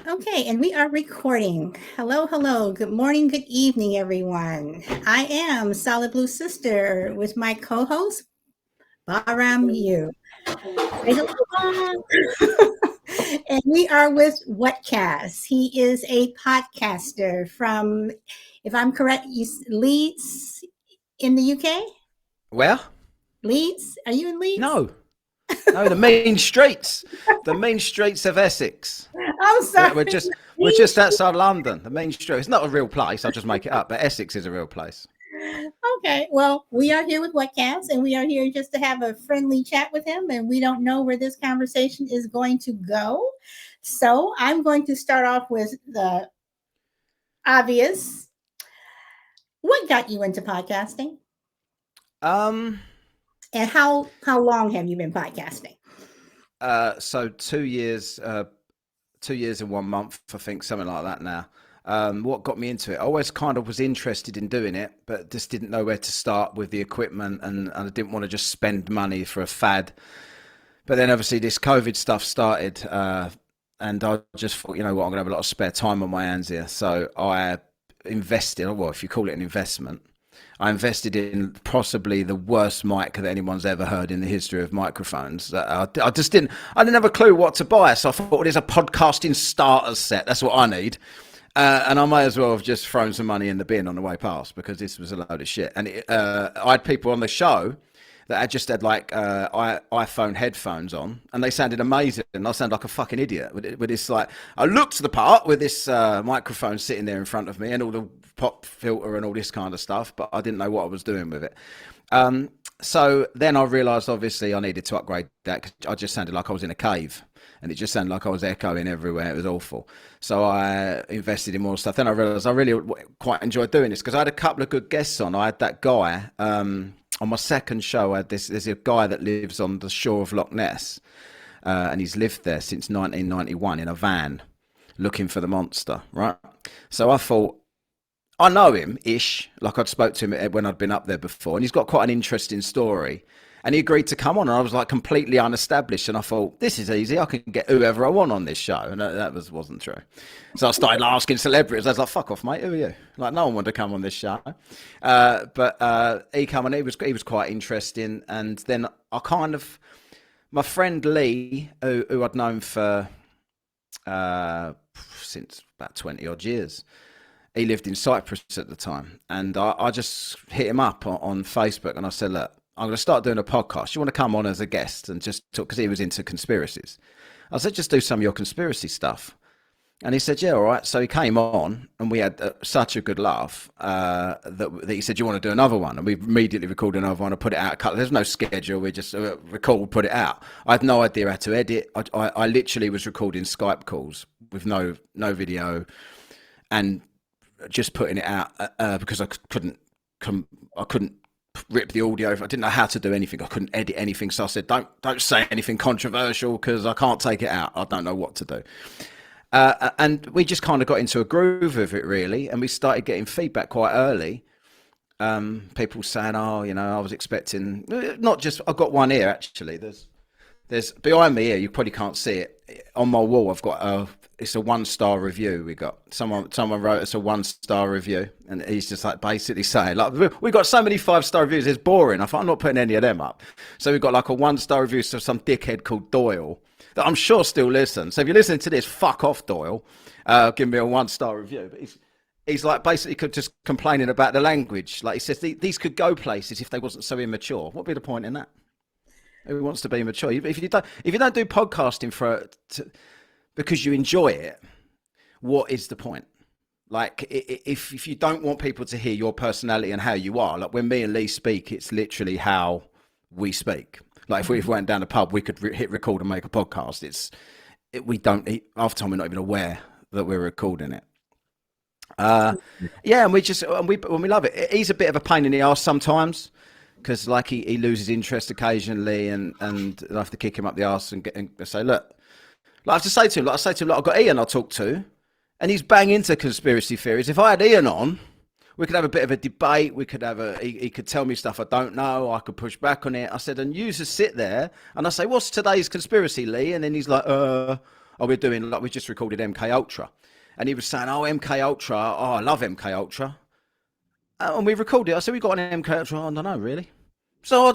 Okay, and we are recording. Hello, hello. Good morning, good evening, everyone. I am Solid Blue Sister with my co-host, Baram Yu. Say hello, Bob. And we are with WhatKast. He is a podcaster from, if I'm correct, Leeds in the UK? Where? Leeds? Are you in Leeds? No, no, the mean streets of Essex. I'm We're, sorry. we're just we're just Leeds. outside London. The main street. It's not a real place. I'll just make it up. But Essex is a real place. Okay, well, we are here with WhatCast, and we are here just to have a friendly chat with him, and we don't know where this conversation is going to go. So I'm going to start off with the obvious. What got you into podcasting, Um. and how long have you been podcasting? So 2 years. 2 years and 1 month. I think something like that now. What got me into it? I always kind of was interested in doing it, but just didn't know where to start with the equipment, and I didn't want to just spend money for a fad. But then obviously this COVID stuff started, and I just thought, you know what, I'm gonna have a lot of spare time on my hands here. So I invested, or well, if you call it an investment, I invested in possibly the worst mic that anyone's ever heard in the history of microphones. I just I didn't have a clue what to buy. So I thought, well, there's a podcasting starter set. That's what I need. And I may as well have just thrown some money in the bin on the way past because this was a load of shit. And I had people on the show that had just had like iPhone headphones on, and they sounded amazing. And I sound like a fucking idiot with this. Like, I looked the part with this microphone sitting there in front of me, and all the pop filter and all this kind of stuff, but I didn't know what I was doing with it. So then I realised, obviously, I needed to upgrade that because I just sounded like I was in a cave, and it just sounded like I was echoing everywhere. It was awful. So I invested in more stuff. Then I realised I really quite enjoyed doing this because I had a couple of good guests on. I had that guy. On my second show, I had there's a guy that lives on the shore of Loch Ness, and he's lived there since 1991 in a van, looking for the monster. Right. So I thought, I know him ish, like I'd spoke to him when I'd been up there before, and he's got quite an interesting story. And he agreed to come on, and I was like completely unestablished, and I thought, this is easy. I can get whoever I want on this show, and wasn't true. So I started asking celebrities. I was like, "Fuck off, mate. Who are you?" Like, no one wanted to come on this show. But he came on. He was quite interesting, and then I kind of, my friend Lee, who I'd known for since about 20 odd years. He lived in Cyprus at the time, and I just hit him up on Facebook, and I said, "Look, I'm going to start doing a podcast. You want to come on as a guest and just talk?" Because he was into conspiracies. I said, "Just do some of your conspiracy stuff." And he said, "Yeah, all right." So he came on, and we had such a good laugh that he said, "You want to do another one?" And we immediately recorded another one and put it out. There's no schedule. We just record, put it out. I had no idea how to edit. I literally was recording Skype calls with no video, and just putting it out because I couldn't rip the audio. I didn't know how to do anything. I couldn't edit anything. So I said, don't say anything controversial because I can't take it out. I don't know what to do. And we just kind of got into a groove of it, really. And we started getting feedback quite early. People saying, "Oh, I was expecting not just." I've got one here actually. There's behind me here. You probably can't see it. On my wall, I've got it's a 1-star review. We got someone wrote us a 1-star review, and he's just like basically saying, like, we got so many 5-star reviews, it's boring. I thought, I'm not putting any of them up. So we've got like a 1-star review of some dickhead called Doyle that I'm sure still listens. So if you're listening to this, fuck off, Doyle. Give me a 1-star review. But he's like basically just complaining about the language. Like, he says these could go places if they wasn't so immature. What'd be the point in that? Who wants to be mature? If you don't do podcasting because you enjoy it, what is the point? Like, if you don't want people to hear your personality and how you are, like when me and Lee speak, it's literally how we speak. Like if we went down the pub, we could hit record and make a podcast. We don't. Half the time, we're not even aware that we're recording it. Yeah, and we love it. He's a bit of a pain in the ass sometimes because like he loses interest occasionally, and I have to kick him up the arse and say, look, like I have to say to him, look, I've got Ian I talk to, and he's bang into conspiracy theories. If I had Ian on, we could have a bit of a debate. We could have he could tell me stuff I don't know. I could push back on it. I said, and you just sit there, and I say, what's today's conspiracy, Lee? And then he's like, we're doing, like, we just recorded MK Ultra. And he was saying, oh, MK Ultra, oh, I love MK Ultra. And we recorded it. I said, we got an MK Ultra. I don't know, really. So I'll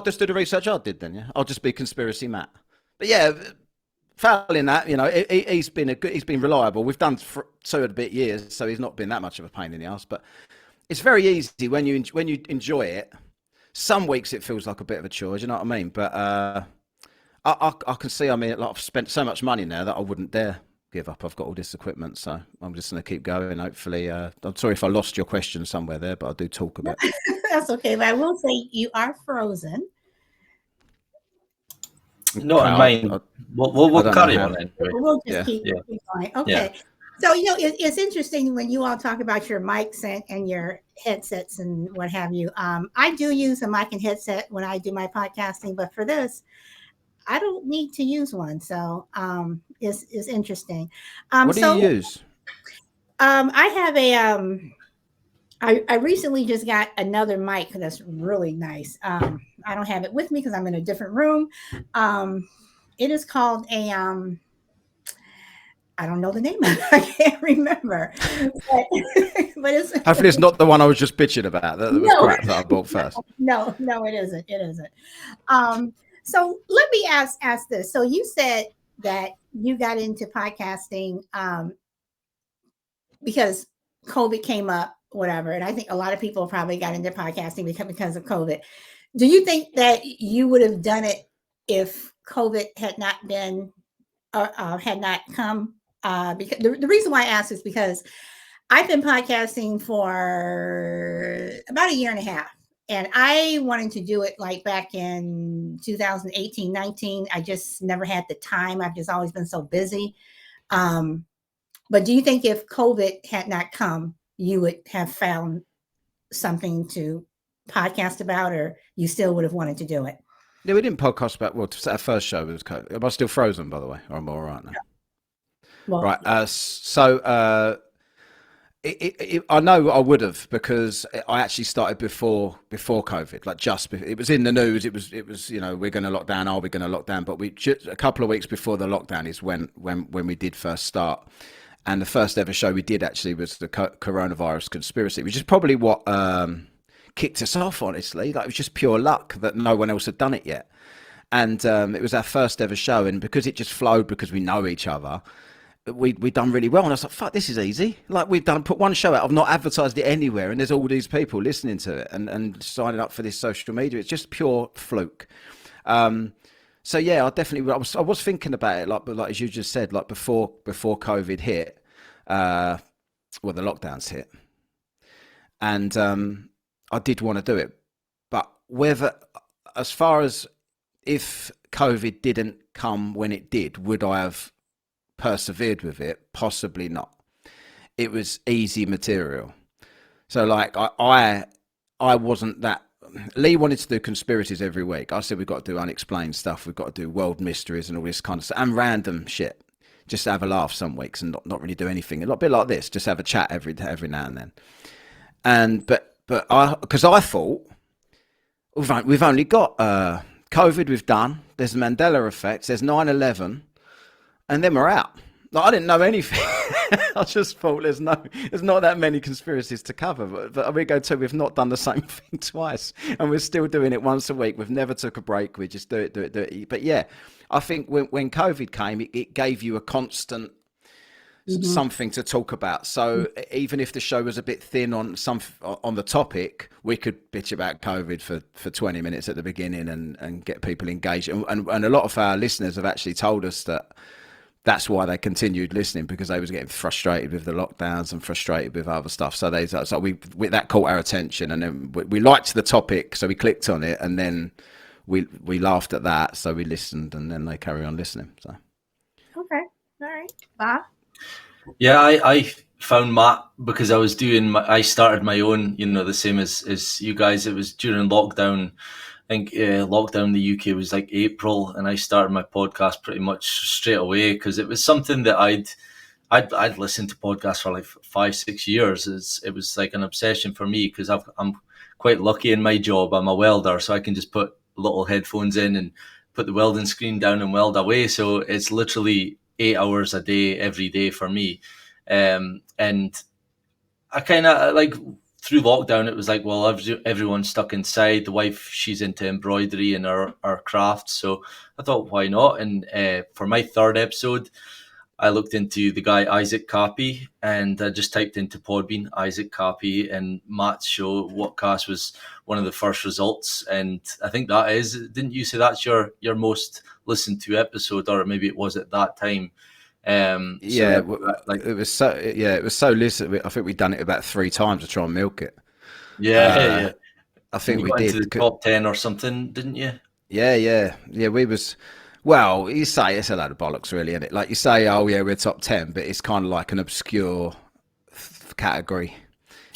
just do the research I did then, yeah. I'll just be conspiracy Matt. But yeah, failing that, he's been reliable. We've done for 2 and a bit years, so he's not been that much of a pain in the ass. But it's very easy when you enjoy it. Some weeks it feels like a bit of a chore, you know what I mean? But I can see, I've spent so much money now that I wouldn't dare give up. I've got all this equipment, so I'm just going to keep going. Hopefully, I'm sorry if I lost your question somewhere there, but I do talk a bit. That's okay, but I will say you are frozen. Not in mine. We'll carry on anyway. We'll just keep going. Okay. Yeah. So, it's interesting when you all talk about your mics and your headsets and what have you. I do use a mic and headset when I do my podcasting, but for this, I don't need to use one. So it's interesting. What do you use? I have I recently just got another mic that's really nice. I don't have it with me because I'm in a different room. It is called I don't know the name of it. I can't remember. But it's, hopefully it's not the one I was just bitching about. That was crap that I bought first. No, it isn't. It isn't. So let me ask this. So you said that you got into podcasting because COVID came up, whatever. And I think a lot of people probably got into podcasting because of COVID. Do you think that you would have done it if COVID had not been had not come? Because the reason why I ask is because I've been podcasting for about 1.5 years. And I wanted to do it like back in 2018, 19. I just never had the time. I've just always been so busy. But do you think if COVID had not come, you would have found something to podcast about, or you still would have wanted to do it? Yeah, we didn't podcast about, our first show was COVID. Am I still frozen, by the way? Or am I all right now? Well, right. I know I would have, because I actually started before COVID, like it was in the news. It was we're going to lock down. Are we going to lock down? But a couple of weeks before the lockdown is when we did first start. And the first ever show we did actually was the coronavirus conspiracy, which is probably what kicked us off, honestly. Like, it was just pure luck that no one else had done it yet. And it was our first ever show. And because it just flowed, because we know each other, we done really well. And I was like, fuck, this is easy. Like, put one show out. I've not advertised it anywhere. And there's all these people listening to it and signing up for this social media. It's just pure fluke. So yeah, I was thinking about it, like as you just said, like before COVID hit, the lockdowns hit, and I did want to do it, but as far as if COVID didn't come when it did, would I have persevered with it? Possibly not. It was easy material, so like I wasn't that. Lee wanted to do conspiracies every week. I said, we've got to do unexplained stuff. We've got to do world mysteries and all this kind of stuff, and random shit. Just have a laugh some weeks and not really do anything. A bit like this, just have a chat every now and then. And because I thought we've only got COVID. We've done. There's the Mandela effect. There's 9/11, and then we're out. Like, I didn't know anything. I just thought there's not that many conspiracies to cover. But we go to, we've not done the same thing twice, and we're still doing it once a week. We've never took a break. We just do it. But yeah, I think when COVID came, it gave you a constant something to talk about. So even if the show was a bit thin on the topic, we could bitch about COVID for 20 minutes at the beginning and get people engaged. And a lot of our listeners have actually told us that's why they continued listening, because they was getting frustrated with the lockdowns and frustrated with other stuff. So that caught our attention, and then we liked the topic, so we clicked on it, and then we laughed at that, so we listened, and then they carry on listening. So okay, all right, Bob. Yeah, I found Matt because I started my own, the same as you guys. It was during lockdown. I think lockdown in the UK was like April, and I started my podcast pretty much straight away because it was something that I'd listened to podcasts for like 5-6 years. It was like an obsession for me because I'm quite lucky in my job. I'm a welder, so I can just put little headphones in and put the welding screen down and weld away. So it's literally 8 hours a day every day for me. And I kind of like through lockdown, it was like, well, everyone's stuck inside. The wife, she's into embroidery and our crafts. So I thought, why not? And for my third episode, I looked into the guy Isaac Cappy, and I just typed into Podbean Isaac Cappy, and Matt's show WhatKast was one of the first results. And I think that is, didn't you say that's your most listened to episode, or maybe it was at that time? Yeah, like it was so. Yeah, it was so listened. I think we'd done it about 3 times to try and milk it. yeah. I And think you we got into did. the top 10 or something, didn't you? Yeah. We was. Well, you say it's a load of bollocks, really, isn't it? Like you say, oh yeah, we're top 10, but it's kind of like an obscure category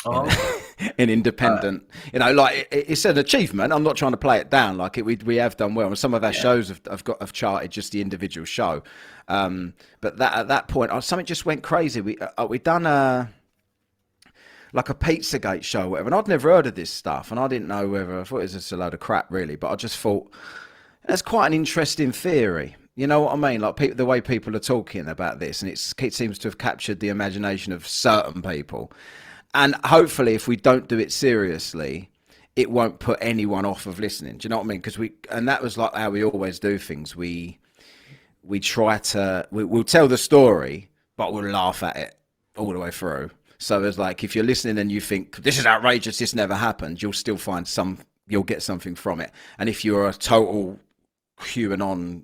in, Oh, in independent. Like it's an achievement. I'm not trying to play it down. Like we have done well, and some of our shows have charted just the individual show. But at that point, something just went crazy. We done like a Pizzagate show, or whatever, and I'd never heard of this stuff, and I didn't know whether I thought it was just a load of crap, really. But I just thought that's quite an interesting theory. You know what I mean? Like the way people are talking about this, and it seems to have captured the imagination of certain people. And hopefully, if we don't do it seriously, it won't put anyone off of listening. Do you know what I mean? And that was like how we always do things. We'll tell the story, but we'll laugh at it all the way through. So it's like, if you're listening and you think this is outrageous, this never happened, you'll still you'll get something from it. And if you're a total QAnon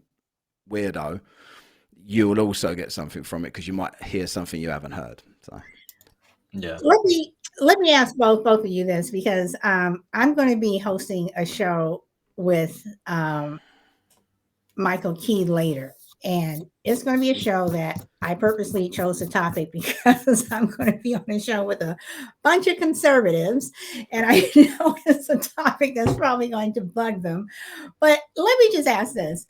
weirdo, you'll also get something from it, because you might hear something you haven't heard. So yeah. Let me ask both of you this, because I'm going to be hosting a show with Michael Key later, and it's going to be a show that I purposely chose the topic because I'm going to be on a show with a bunch of conservatives, and I know it's a topic that's probably going to bug them. But let me just ask this: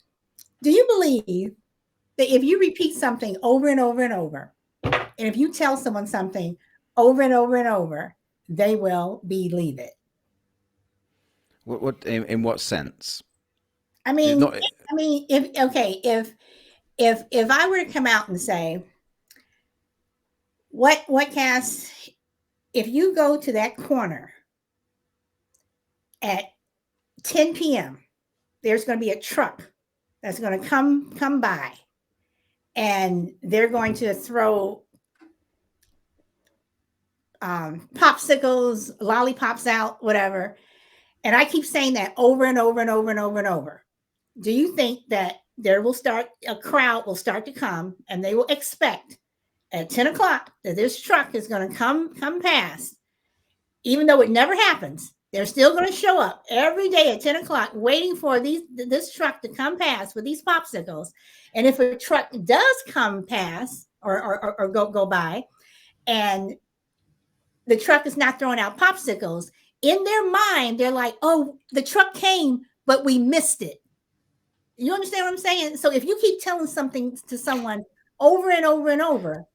do you believe that if you repeat something over and over and over, and if you tell someone something over and over and over, they will believe it? what in what sense? I mean, if I were to come out and say, WhatKast, if you go to that corner at 10 p.m., there's going to be a truck that's going to come by, and they're going to throw popsicles, lollipops out, whatever. And I keep saying that over and over and over and over and over. Do you think that a crowd will start to come, and they will expect at 10 o'clock that this truck is going to come past, even though it never happens? They're still going to show up every day at 10 o'clock waiting for this truck to come past with these popsicles. And if a truck does come past or go by, and the truck is not throwing out popsicles, in their mind, they're like, oh, the truck came, but we missed it. You understand what I'm saying? So if you keep telling something to someone over and over and over,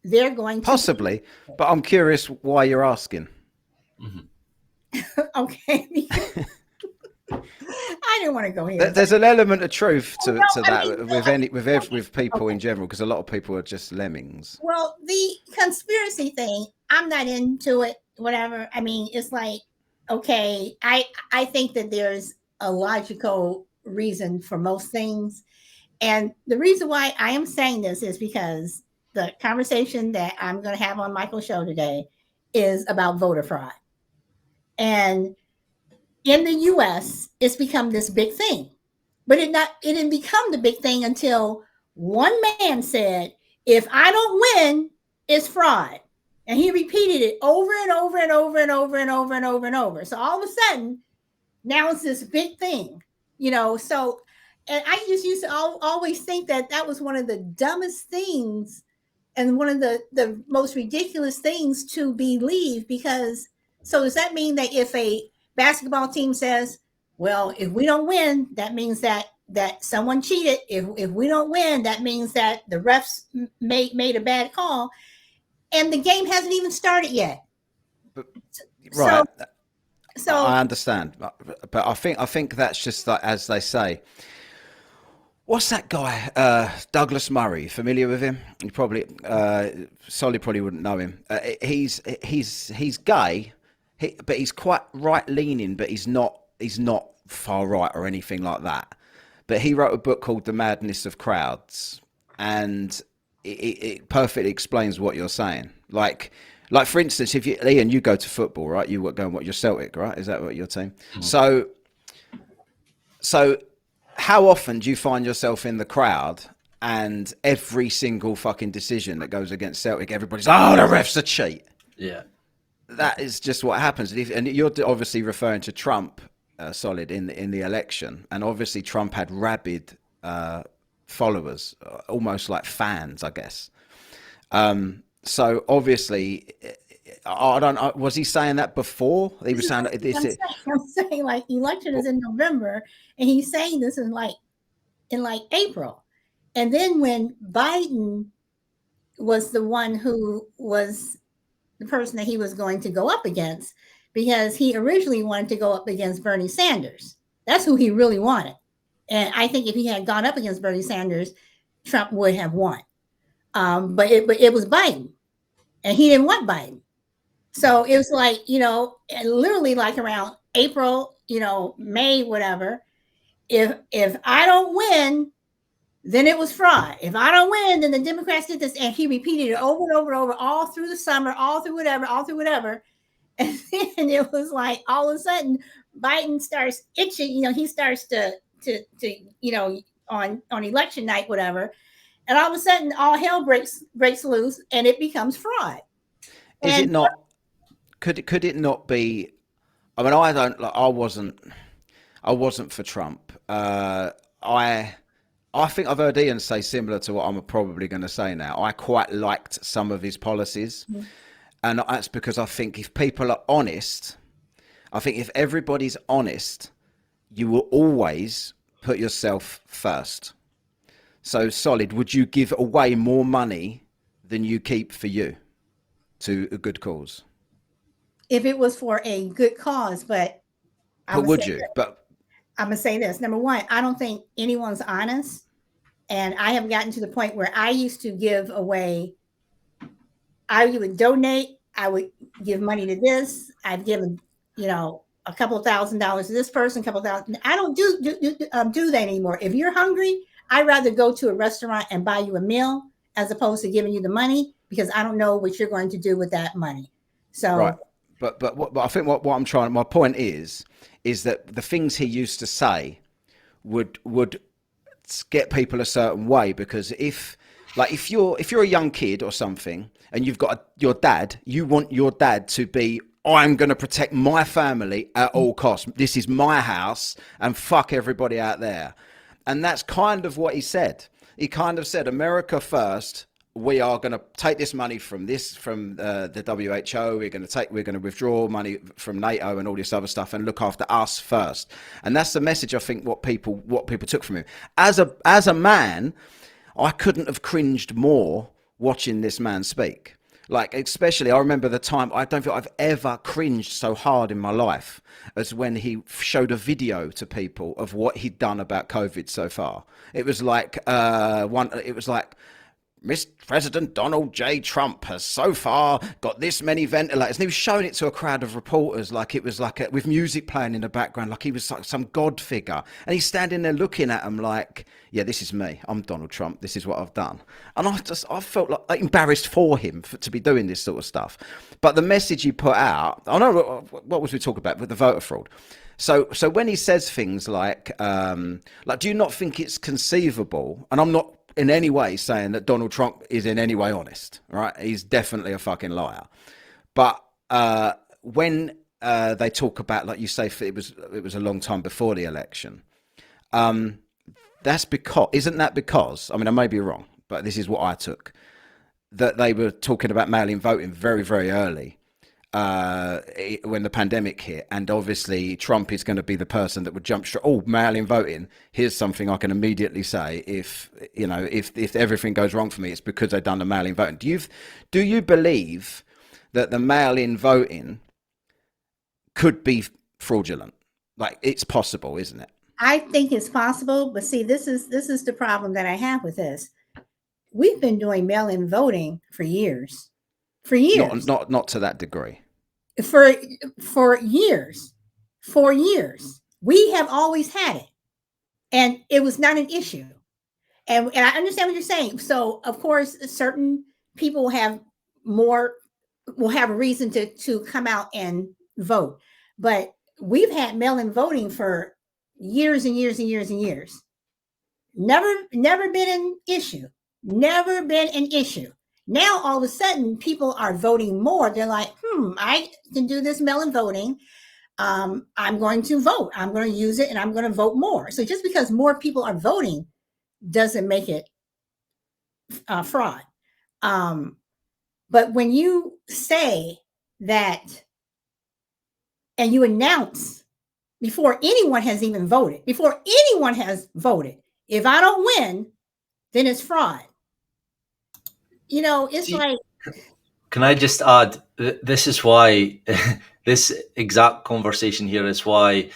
they're going to possibly. But I'm curious why you're asking. Mm-hmm. Okay. I didn't want to go here. There's an element of truth to that with people in general, because a lot of people are just lemmings. Well, the conspiracy thing, I'm not into it. Whatever. I mean, it's like, okay, I think that there's a logical reason for most things, and the reason why I am saying this is because the conversation that I'm going to have on Michael's show today is about voter fraud, and in the U.S., it's become this big thing, but it didn't become the big thing until one man said, "If I don't win, it's fraud," and he repeated it over and over and over and over and over and over and over. So all of a sudden, now it's this big thing, So, and I just used to always think that was one of the dumbest things and one of the most ridiculous things to believe, because so does that mean that if a basketball team says, well, if we don't win, that means that someone cheated. If we don't win, that means that the refs made a bad call, and the game hasn't even started yet. But, right. So I understand, but I think that's just like, as they say, What's that guy? Douglas Murray. Familiar with him? You probably Solly probably wouldn't know him. He's gay, but he's quite right leaning. But he's not far right or anything like that. But he wrote a book called The Madness of Crowds, and it perfectly explains what you're saying. Like for instance, if you Ian, you go to football, right? You go and watch your Celtic, right? Is that what your team? Mhm. So how often do you find yourself in the crowd and every single fucking decision that goes against Celtic, everybody's, oh, the ref's a cheat. Yeah. That is just what happens. And you're obviously referring to Trump, Solid, in the election. And obviously Trump had rabid followers, almost like fans, I guess. So obviously, I don't know, was he saying that before? He was saying that this is... I'm saying like election is in November, and he's saying this in like April. And then when Biden was the one who was the person that he was going to go up against, because he originally wanted to go up against Bernie Sanders. That's who he really wanted. And I think if he had gone up against Bernie Sanders, Trump would have won. But it was Biden, and he didn't want Biden. So it was like, literally like around April, May, whatever. If I don't win, then it was fraud. If I don't win, then the Democrats did this. And he repeated it over and over and over, all through the summer, all through whatever. And then it was like all of a sudden Biden starts itching, he starts to on election night, whatever. And all of a sudden all hell breaks loose and it becomes fraud. Is it not? Could it not be? I mean, I wasn't for Trump. I think I've heard Ian say similar to what I'm probably going to say now. I quite liked some of his policies, and that's because I think if people are honest, I think if everybody's honest, you will always put yourself first. So, Solid, would you give away more money than you keep for you to a good cause? If it was for a good cause, but would you? But I'm gonna say this. Number one, I don't think anyone's honest. And I have gotten to the point where I used to give away, I would donate, I would give money to this. I've given, a couple of $1,000s to this person, a couple of thousand. I don't do that anymore. If you're hungry, I'd rather go to a restaurant and buy you a meal as opposed to giving you the money, because I don't know what you're going to do with that money. So, right. But I think what I'm trying, my point is that the things he used to say would get people a certain way, because if you're a young kid or something and you've got your dad, you want your dad to be, I'm going to protect my family at all costs. This is my house and fuck everybody out there. And that's kind of what he said. He kind of said, America first. We are going to take this money from the WHO. We're going to withdraw money from NATO and all this other stuff and look after us first. And that's the message, I think, what people took from him. As a man, I couldn't have cringed more watching this man speak. Like, especially, I remember the time, I don't think I've ever cringed so hard in my life as when he showed a video to people of what he'd done about COVID so far. It was like, Mr. President Donald J. Trump has so far got this many ventilators. And he was showing it to a crowd of reporters like it was like with music playing in the background, like he was like some god figure. And he's standing there looking at them like, yeah, this is me. I'm Donald Trump. This is what I've done. And I felt like embarrassed for him to be doing this sort of stuff. But the message he put out, I know what was we talking about with the voter fraud. So when he says things like, do you not think it's conceivable? And I'm not in any way saying that Donald Trump is in any way honest, right? He's definitely a fucking liar. But when they talk about, like you say, it was a long time before the election. Isn't that because, I mean, I may be wrong, but this is what I took, that they were talking about mail-in voting very, very early. When the pandemic hit, and obviously Trump is going to be the person that would jump straight. Oh, mail-in voting. Here's something I can immediately say. If everything goes wrong for me, it's because they've done the mail-in voting. Do you believe that the mail-in voting could be fraudulent? Like, it's possible, isn't it? I think it's possible, but see, this is the problem that I have with this. We've been doing mail-in voting for years. For years. Not to that degree. For for years. For years. We have always had it. And it was not an issue. And I understand what you're saying. So of course, certain people have more will have a reason to come out and vote. But we've had mail-in voting for years and years and years and years. Never been an issue. Never been an issue. Now all of a sudden people are voting more. They're like, I can do this mail-in voting. I'm going to vote. I'm going to use it and I'm going to vote more. So just because more people are voting doesn't make it fraud. But when you say that and you announce before anyone has even voted, if I don't win, then it's fraud. It's like. Can I just add, this is why, this exact conversation here is why,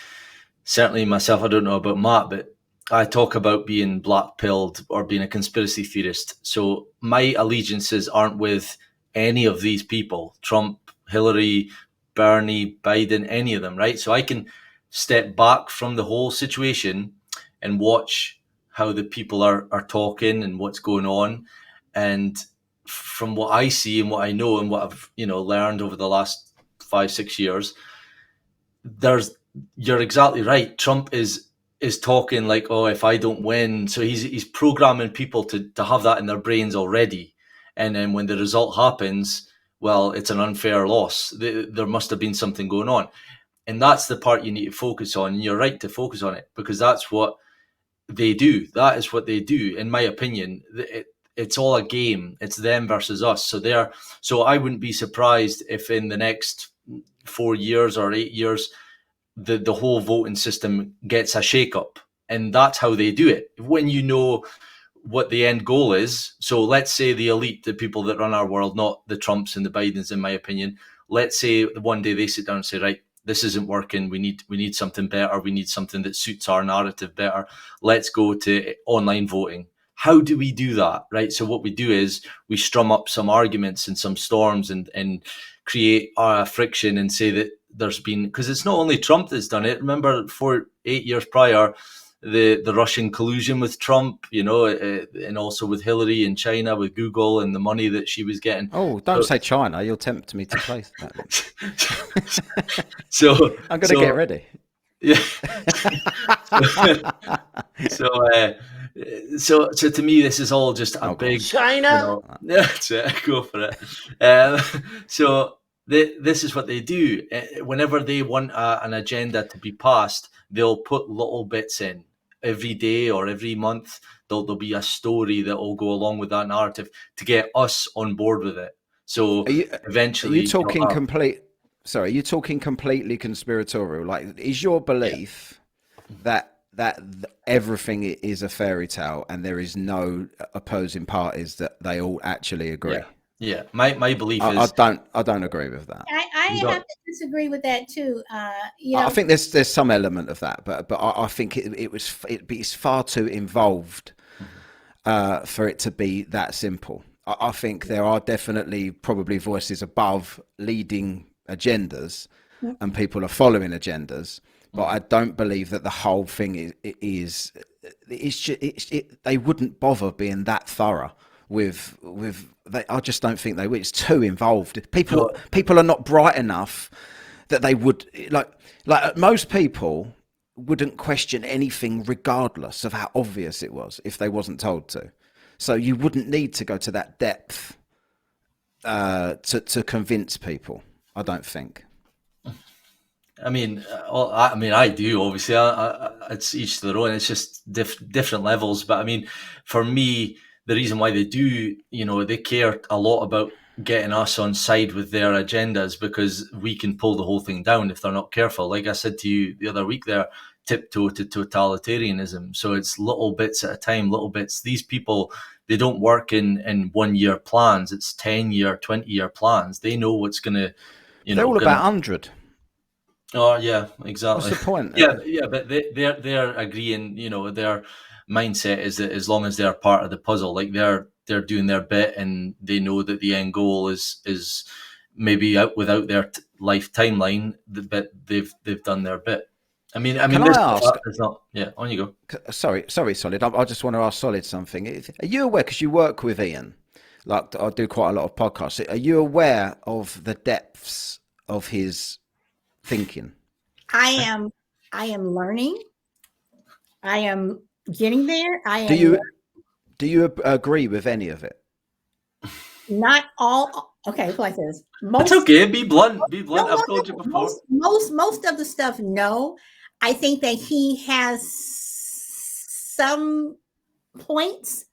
certainly myself, I don't know about Matt, but I talk about being black-pilled or being a conspiracy theorist. So my allegiances aren't with any of these people, Trump, Hillary, Bernie, Biden, any of them, right? So I can step back from the whole situation and watch how the people are talking and what's going on. And from what I see and what I know and what I've learned over the last 5-6 years, you're exactly right. Trump is talking like, oh, if I don't win, so he's programming people to have that in their brains already, and then when the result happens, well, it's an unfair loss. There must have been something going on, and that's the part you need to focus on. And you're right to focus on it, because that's what they do. That is what they do, in my opinion. It's all a game. It's them versus us. So I wouldn't be surprised if in the next 4 years or 8 years, the whole voting system gets a shake-up. And that's how they do it. When you know what the end goal is, so let's say the elite, the people that run our world, not the Trumps and the Bidens, in my opinion, let's say one day they sit down and say, right, this isn't working. We need something better. We need something that suits our narrative better. Let's go to online voting. How do we do that, right? So what we do is we strum up some arguments and some storms and create friction and say that there's been, because it's not only Trump that's done it. Remember, 8 years prior, the Russian collusion with Trump, and also with Hillary in China, with Google and the money that she was getting. Oh, don't say China. You'll tempt me to place that. So I'm going to get ready. Yeah. So to me, this is all just a big China. That's it. Go for it. So this is what they do. Whenever they want an agenda to be passed, they'll put little bits in every day or every month. There'll be a story that will go along with that narrative to get us on board with it. So eventually, are you talking Sorry, you're talking completely conspiratorial. Like, is your belief that everything is a fairy tale and there is no opposing parties, that they all actually agree? Yeah. My belief is I don't agree with that. I have to disagree with that too. I think there's some element of that, but I think it's far too involved for it to be that simple. I think there are definitely probably voices above leading agendas, and people are following agendas. But I don't believe that the whole thing is they wouldn't bother being that thorough with I just don't think they would. It's too involved. People are not bright enough that they would, like most people wouldn't question anything regardless of how obvious it was if they wasn't told to. So you wouldn't need to go to that depth to convince people, I don't think. I mean, I do, obviously. It's each to their own. It's just different levels. But I mean, for me, the reason why they do, they care a lot about getting us on side with their agendas, because we can pull the whole thing down if they're not careful. Like I said to you the other week there, tiptoe to totalitarianism. So it's little bits at a time, little bits. These people, they don't work in 1 year plans. It's 10-year, 20-year plans. They know what's going to, they're all about 100. Oh yeah, exactly. What's the point? Yeah, but they're agreeing. Their mindset is that as long as they're part of the puzzle, like they're doing their bit, and they know that the end goal is maybe out without their life timeline, but they've done their bit. I mean, Can this I ask? is not. Yeah, on you go. Sorry, Solid. I just want to ask Solid something. Are you aware, because you work with Ian, like I do quite a lot of podcasts, are you aware of the depths of his thinking? I am learning. I am getting there. I Do am you do you agree with any of it? not all okay, like this. It's Most okay. Be blunt. Be no, blunt. no, I've told you no. before. Most of the stuff, no. I think that he has some points,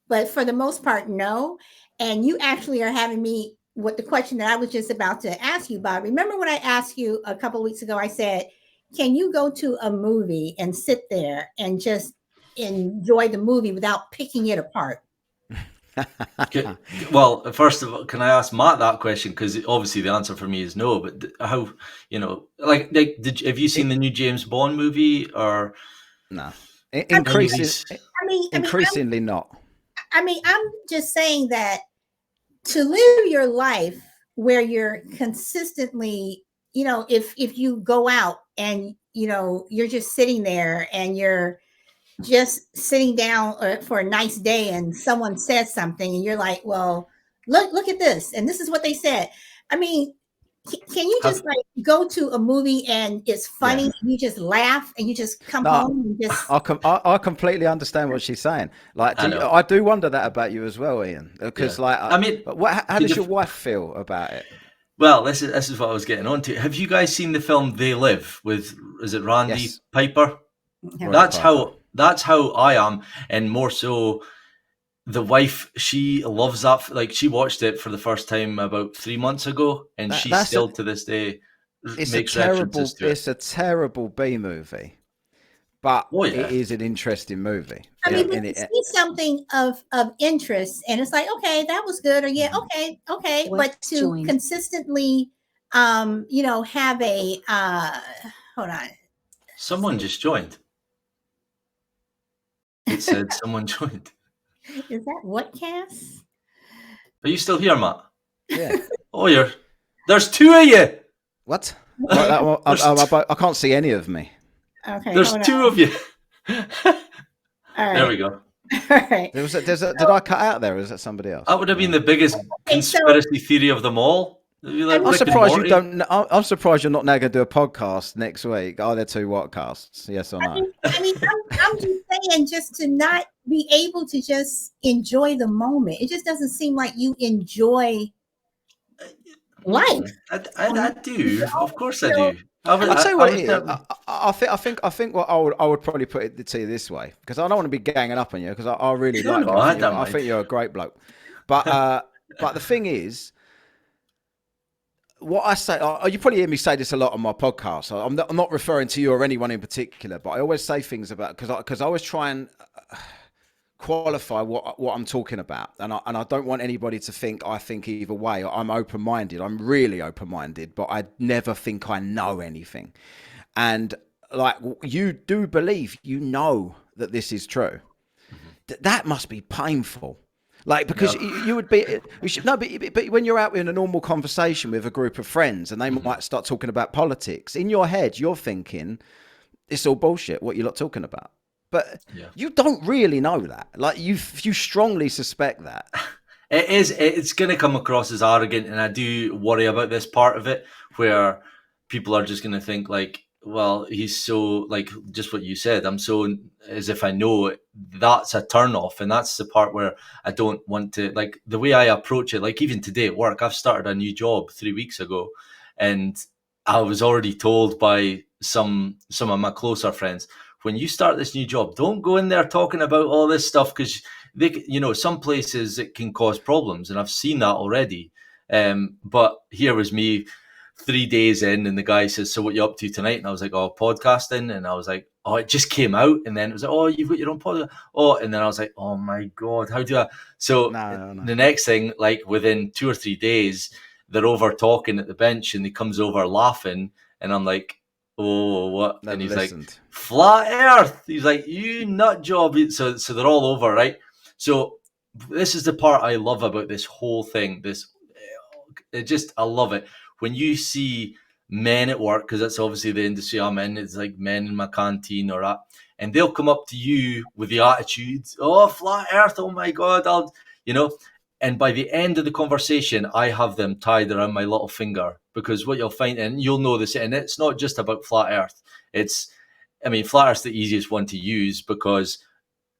but for the most part, no. And you actually are having me with the question that I was just about to ask you, Bob. Remember when I asked you a couple of weeks ago, I said, can you go to a movie and sit there and just enjoy the movie without picking it apart? Okay. Well, first of all, can I ask Matt that question? Because obviously the answer for me is no. But how, have you seen the new James Bond movie or No, any of these? increasingly not. I'm just saying that to live your life where you're consistently, if you go out and you're just sitting there and you're just sitting down for a nice day and someone says something and you're like, well, look at this and this is what they said. I mean, can you just Have, like go to a movie and it's funny Yeah. and you just laugh and you just come No, home and just I completely understand what she's saying. Like, I know. I do wonder that about you as well, Ian. Because, Yeah. like, I mean, how does your wife feel about it? well, this is what I was getting on to. Have you guys seen the film They Live with, is it Randy Yes, Piper? Roddy That's Piper. how I am, and more so the wife. She loves that. Like, she watched it for the first time about 3 months ago, and she That's a still to this day makes references to it. it's a terrible B movie, but Oh it yeah, is an interesting movie. I yeah. mean, but And you it, see something of interest, and it's like, okay, that was good, or yeah, okay. But to consistently, have a hold on, Someone just joined. It said someone joined. is that WhatKast? Are you still here, Matt? yeah. Oh, there's two of you. What? Okay, I can't see any of me. okay, There's hold two on. of you. All There right, we go. all right. Did I cut out there? Or is that somebody else? That would have been the biggest Okay, so conspiracy theory of them all. It'd be like I mean, I'm Rick and surprised you Morty. don't. I'm surprised you're not now going to do a podcast next week. Are there two WhatCasts? Yes or no? I'm just saying, just to not be able to just enjoy the moment. It just doesn't seem like you enjoy life. I do. Of course I You know, do. I was, I'll tell you I what was it is. never. I think what I would probably put it to you this way, because I don't want to be ganging up on you, because I really No, like no, you. I don't I mind. think you're a great bloke. But the thing is, what I say, you probably hear me say this a lot on my podcast. I'm not referring to you or anyone in particular, but I always say things about, because I always try and qualify what I'm talking about, and I don't want anybody to think I think either way. I'm open minded. I'm really open minded, but I never think I know anything. And like, you do believe you know that this is true. That must be painful. Like, because No. you would be, no, but when you're out in a normal conversation with a group of friends and they might start talking about politics, in your head you're thinking it's all bullshit what you're not talking about. But Yeah. you don't really know that. Like, you strongly suspect that. It is. It's going to come across as arrogant, and I do worry about this part of it, where people are just going to think like, "Well, he's so like just what you said. I'm so as if I know it." That's a turn off, and that's the part where I don't want to like the way I approach it. Like even today at work, I've started a new job 3 weeks ago, and I was already told by some of my closer friends, when you start this new job, don't go in there talking about all this stuff because some places it can cause problems, and I've seen that already. But here was me 3 days in, and the guy says, "So what you up to tonight?" And I was like, "Oh, podcasting." And I was like, "Oh, it just came out." And then it was like, "Oh, you've got your own podcast." Oh, and then I was like, "Oh my God, how do I?" So No. the next thing, like within 2 or 3 days, they're over talking at the bench, and he comes over laughing, and I'm like, oh, what? Never And he's listened. like, flat Earth. He's like, you nut job. So they're all over, right? So this is the part I love about this whole thing. I love it when you see men at work, because that's obviously the industry I'm in. It's like men in my canteen or that, and they'll come up to you with the attitude, "Oh, flat Earth! Oh my God!" And by the end of the conversation, I have them tied around my little finger, because what you'll find, and you'll know this, and it's not just about flat Earth. Flat Earth's the easiest one to use because,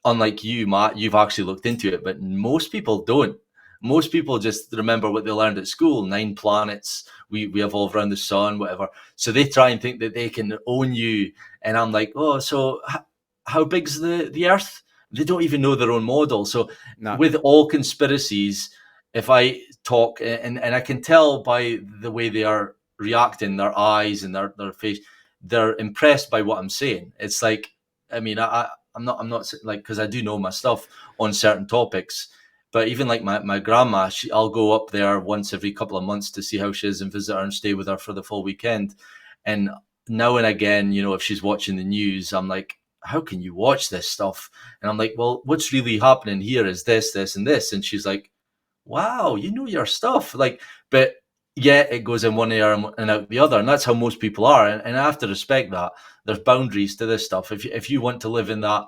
unlike you, Matt, you've actually looked into it, but most people don't. Most people just remember what they learned at school: 9 planets, we evolve around the sun, whatever. So they try and think that they can own you. And I'm like, oh, so how big's the Earth? They don't even know their own model. So No. with all conspiracies, if I talk, and I can tell by the way they are reacting, their eyes and their face, they're impressed by what I'm saying. It's like, I'm not like, because I do know my stuff on certain topics, but even like my grandma, I'll go up there once every couple of months to see how she is and visit her and stay with her for the full weekend. And now and again, if she's watching the news, I'm like, how can you watch this stuff? And I'm like, well, what's really happening here is this, this, and this. And she's like, wow, you know your stuff. Like, but yeah, it goes in one ear and out the other. And that's how most people are. And I have to respect that. There's boundaries to this stuff. If you want to live in that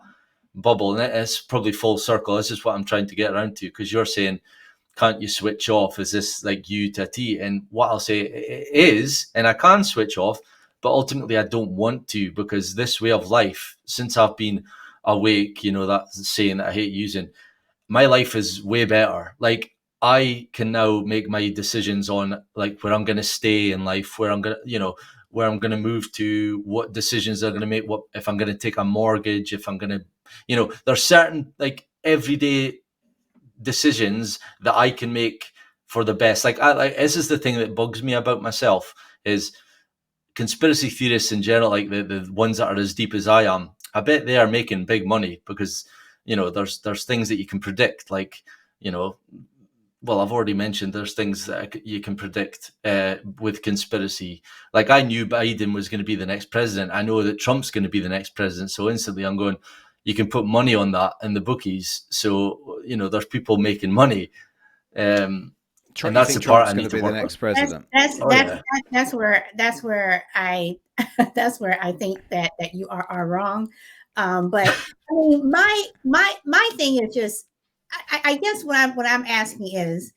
bubble, and it's probably full circle, this is what I'm trying to get around to, because you're saying, can't you switch off? Is this like you to a T? And what I'll say is, and I can switch off, but ultimately I don't want to, because this way of life, since I've been awake, that saying that I hate using, my life is way better. Like, I can now make my decisions on like where I'm going to stay in life, where I'm going to, where I'm going to move to, what decisions I'm going to make, what if I'm going to take a mortgage, if I'm going to, there's certain like everyday decisions that I can make for the best. Like this is the thing that bugs me about myself, is conspiracy theorists in general, like the ones that are as deep as I am. I bet they are making big money because, there's things that you can predict, like, well, I've already mentioned there's things that you can predict with conspiracy. Like, I knew Biden was going to be the next president. I know that Trump's going to be the next president. So instantly I'm going, you can put money on that in the bookies. So, there's people making money. And that's the part I need to work on. President. That's where I that's where I think that you are wrong. But I mean, my thing is just, I guess what I'm asking is,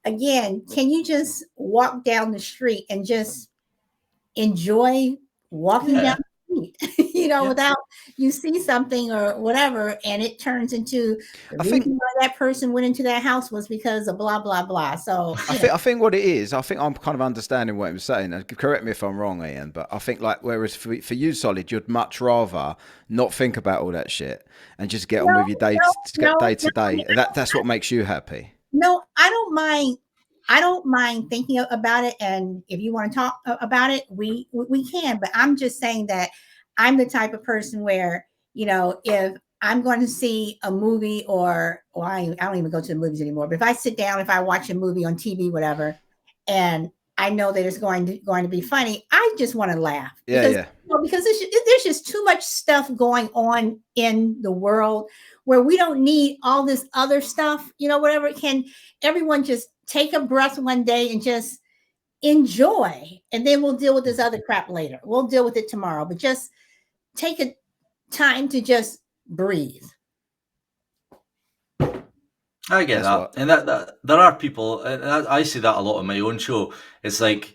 again, can you just walk down the street and just enjoy walking down the street, without you see something or whatever, and it turns into the reason why that person went into that house was because of blah, blah, blah. So I think what it is, I think I'm kind of understanding what he was saying. And correct me if I'm wrong, Ian, but I think like, whereas for you, Solid, you'd much rather not think about all that shit and just get on with your day to day. That's what makes you happy. No, I don't mind. I don't mind thinking about it, and if you want to talk about it, we can. But I'm just saying that I'm the type of person where, if I'm going to see a movie, or I don't even go to the movies anymore. But if I sit down, if I watch a movie on TV, whatever, and I know that it's going to be funny, I just want to laugh. Because there's just too much stuff going on in the world where we don't need all this other stuff. Whatever, can everyone just take a breath one day and just enjoy, and then we'll deal with this other crap later. We'll deal with it tomorrow, but just take a time to just breathe. I get that. And that there are people, and I see that a lot on my own show. It's like,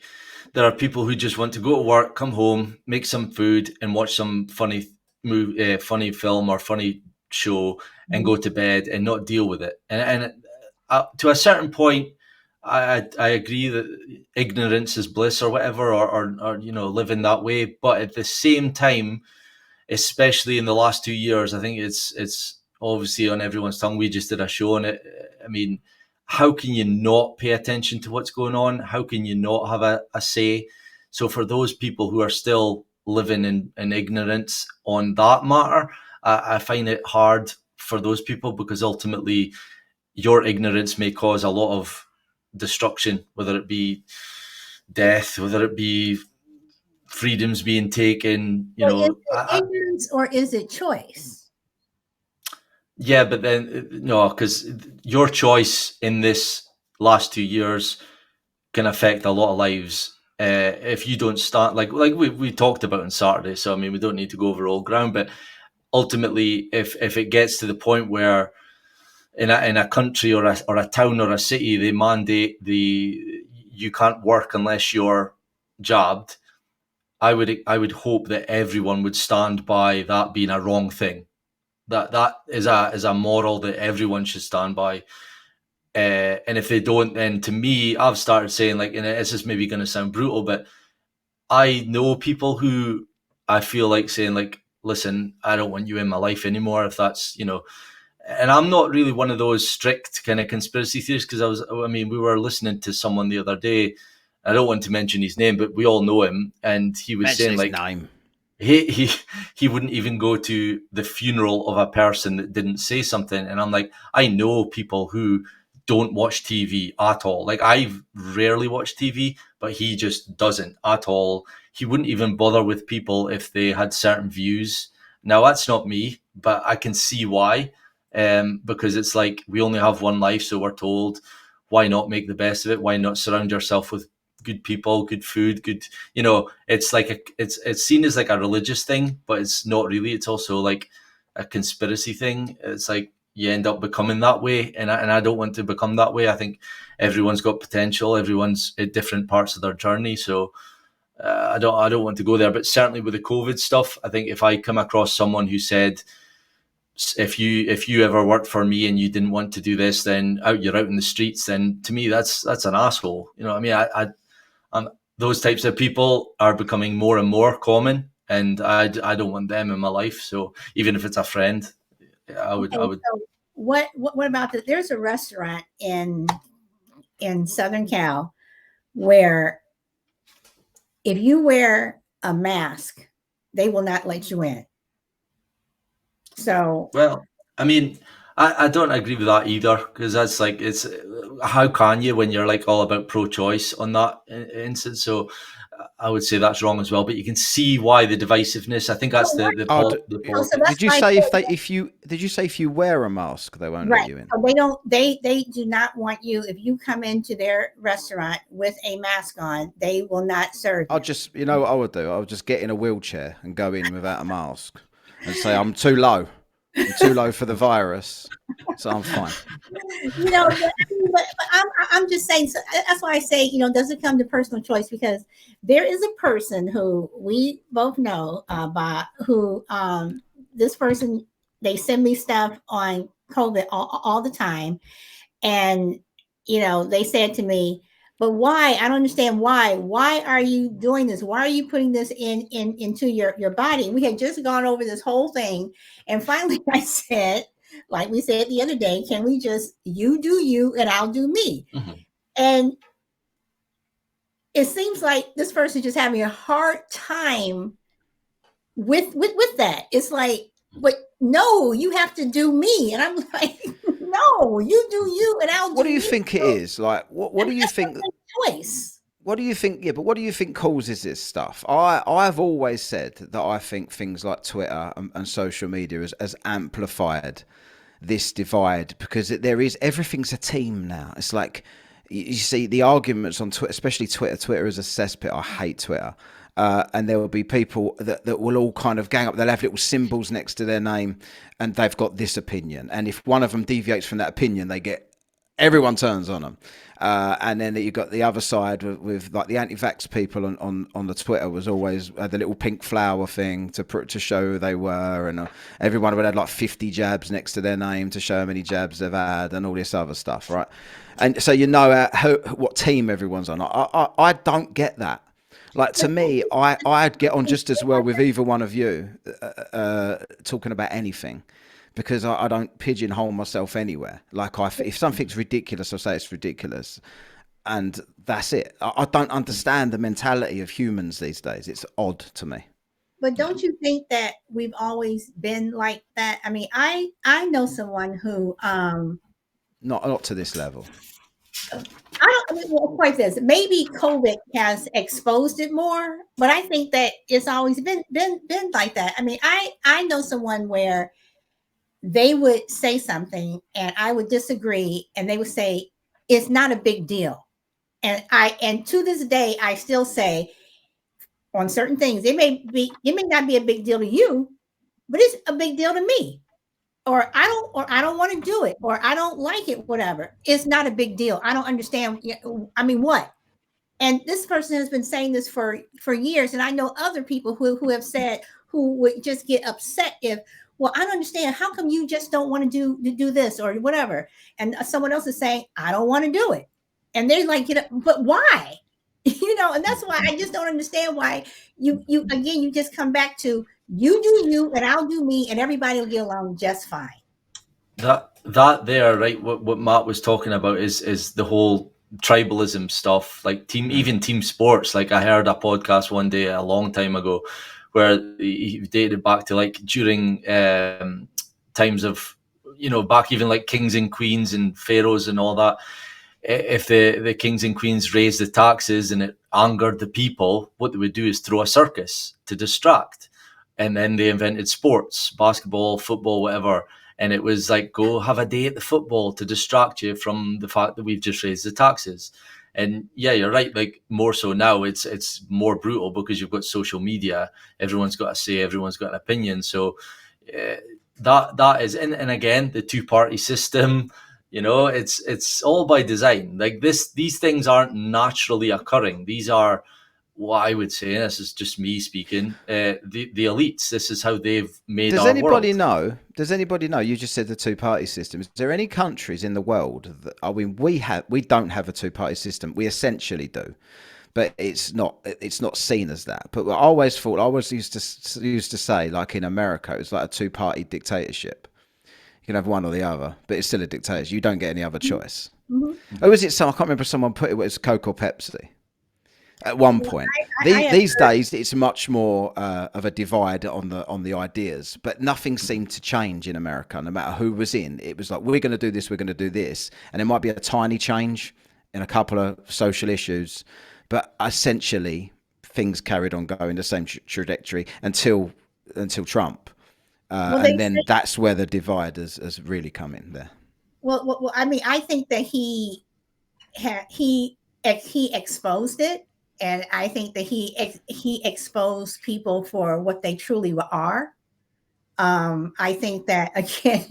there are people who just want to go to work, come home, make some food, and watch some funny movie, funny film or funny show, and go to bed and not deal with it. And to a certain point, I agree that ignorance is bliss or whatever, or living that way. But at the same time, especially in the last 2 years, I think it's obviously on everyone's tongue. We just did a show on it. I mean, how can you not pay attention to what's going on? How can you not have a say? So for those people who are still living in ignorance on that matter, I find it hard for those people, because ultimately your ignorance may cause a lot of destruction, whether it be death, whether it be freedoms being taken. You Well, is know, it ignorance or is it choice? yeah, but then no, because your choice in this last 2 years can affect a lot of lives. If you don't start like we talked about on Saturday, so I mean we don't need to go over old ground, but ultimately, if it gets to the point where in a country or a town or a city they mandate you can't work unless you're jabbed, I would hope that everyone would stand by that being a wrong thing. That is a moral that everyone should stand by. And if they don't, then to me, I've started saying like, and this is maybe going to sound brutal, but I know people who I feel like saying like, listen, I don't want you in my life anymore. If that's, and I'm not really one of those strict kind of conspiracy theorists because I mean, we were listening to someone the other day. I don't want to mention his name, but we all know him, and he was Mention saying his like name. he wouldn't even go to the funeral of a person that didn't say something. And I'm like, I know people who don't watch TV at all. Like I rarely watch TV, but he just doesn't at all. He wouldn't even bother with people if they had certain views. Now that's not me, but I can see why. Because it's like we only have one life, so we're told, why not make the best of it? Why not surround yourself with good people, good food, good, it's like it's seen as like a religious thing, but it's not really. It's also like a conspiracy thing. It's like you end up becoming that way, and I don't want to become that way. I think everyone's got potential. Everyone's at different parts of their journey, so I don't want to go there. But certainly with the COVID stuff, I think if I come across someone who said, if you ever worked for me and you didn't want to do this, then you're out in the streets, then to me that's an asshole. I mean, those types of people are becoming more and more common, and I don't want them in my life. So even if it's a friend, I would. So what about that? There's a restaurant in Southern Cal where if you wear a mask, they will not let you in. So, well, I mean, I don't agree with that either, because that's like, it's how can you when you're like all about pro-choice on that instance? So I would say that's wrong as well. But you can see why the divisiveness. I think that's the so that's did you like say if you wear a mask they won't let you in? So they do not want you. If you come into their restaurant with a mask on, they will not serve you. I'll just, what I would do? I'll just get in a wheelchair and go in without a mask and say I'm too low. I'm too low for the virus, so I'm fine. But I'm just saying. So that's why I say, does it come to personal choice? Because there is a person who we both know, Bob, who this person, they send me stuff on COVID all the time, and they said to me, but why? I don't understand why. Why are you doing this? Why are you putting this into your body? We had just gone over this whole thing, and finally I said, like we said the other day, can we just, you do you and I'll do me? Mm-hmm. And it seems like this person is just having a hard time with that. It's like, but no, you have to do me. And I'm like, no, you do you and I'll do me. What do you think it is? Like, what do you think? Choice. What do you think? Yeah, but what do you think causes this stuff? I've always said that I think things like Twitter and social media has amplified this divide, because everything's a team now. It's like you see the arguments on Twitter, especially Twitter. Twitter is a cesspit. I hate Twitter. And there will be people that will all kind of gang up. They'll have little symbols next to their name, and they've got this opinion. And if one of them deviates from that opinion, everyone turns on them. And then you've got the other side with like the anti-vax people on the Twitter was always the little pink flower thing to show who they were, and everyone would have like 50 jabs next to their name to show how many jabs they've had and all this other stuff, right? And so what team everyone's on. I don't get that. Like, to me, I'd get on just as well with either one of you talking about anything, because I don't pigeonhole myself anywhere. Like, if something's ridiculous, I'll say it's ridiculous, and that's it. I don't understand the mentality of humans these days. It's odd to me. But don't you think that we've always been like that? I mean, I know someone who not to this level. I mean, well, quite this. Maybe COVID has exposed it more, but I think that it's always been like that. I mean, I know someone where they would say something and I would disagree, and they would say it's not a big deal. And to this day, I still say on certain things, it may not be a big deal to you, but it's a big deal to me. Or I don't want to do it, or I don't like it, whatever. It's not a big deal. I don't understand. I mean, what? And this person has been saying this for years, and I know other people who have said, who would just get upset if, well, I don't understand, how come you just don't want to do this or whatever, and someone else is saying, I don't want to do it, and they're like, but why? And that's why I just don't understand why you again, you just come back to, you do you and I'll do me, and everybody will get along just fine. That there, right? What Matt was talking about is the whole tribalism stuff, like even team sports. Like, I heard a podcast one day a long time ago where he dated back to like during times of, back even like kings and queens and pharaohs and all that. If the kings and queens raised the taxes and it angered the people, what they would do is throw a circus to distract. And then they invented sports, basketball, football, whatever. And it was like, go have a day at the football to distract you from the fact that we've just raised the taxes. And yeah, you're right. Like, more so now, it's more brutal because you've got social media. Everyone's got a say. Everyone's got an opinion. So that is, and again, the two-party system. It's all by design. Like these things aren't naturally occurring. These are what I would say, and this is just me speaking, the elites. This is how they've made our world. Does anybody know? You just said the two-party system. Is there any countries in the world that, I mean, we don't have a two-party system. We essentially do, but it's not seen as that. But I always used to say, like in America, it's like a two-party dictatorship. You can have one or the other, but it's still a dictatorship. You don't get any other choice. Mm-hmm. Oh, is it so? I can't remember. Someone put it was Coke or Pepsi at one point. These days, it's much more of a divide on the ideas, but nothing seemed to change in America. No matter who was in, it was like, we're going to do this, we're going to do this, and it might be a tiny change in a couple of social issues, but essentially things carried on going the same trajectory until Trump. And then that's where the divide has really come in there. Well, I mean, I think that he exposed it, and I think that he exposed people for what they truly are. I think that, again,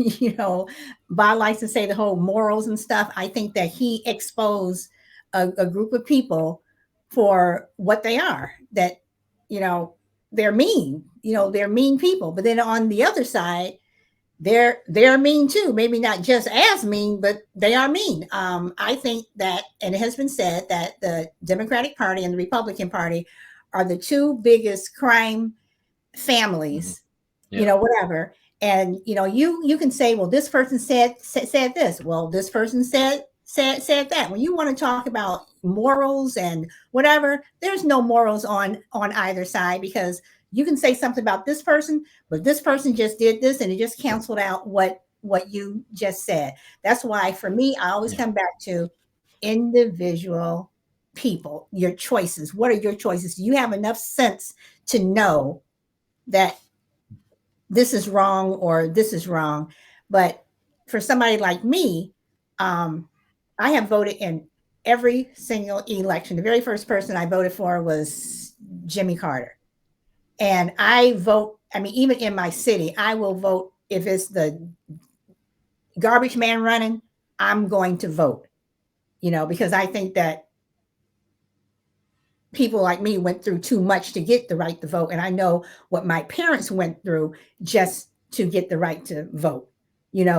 Bob likes to say the whole morals and stuff. I think that he exposed a group of people for what they are. That they're mean. They're mean people. But then on the other side, they're mean too. Maybe not just as mean, but they are mean. I think that, and it has been said that the Democratic Party and the Republican Party are the two biggest crime families. Mm-hmm. Whatever. And you can say, well, this person said this. Well, this person said that. When you want to talk about morals and whatever, there's no morals on either side, because you can say something about this person, but this person just did this, and it just canceled out what you just said. That's why, for me, I always come back to individual people, your choices. What are your choices? Do you have enough sense to know that this is wrong or this is wrong? But for somebody like me, I have voted in every single election. The very first person I voted for was Jimmy Carter. And I vote, I mean, even in my city, I will vote. If it's the garbage man running, I'm going to vote, because I think that people like me went through too much to get the right to vote. And I know what my parents went through just to get the right to vote,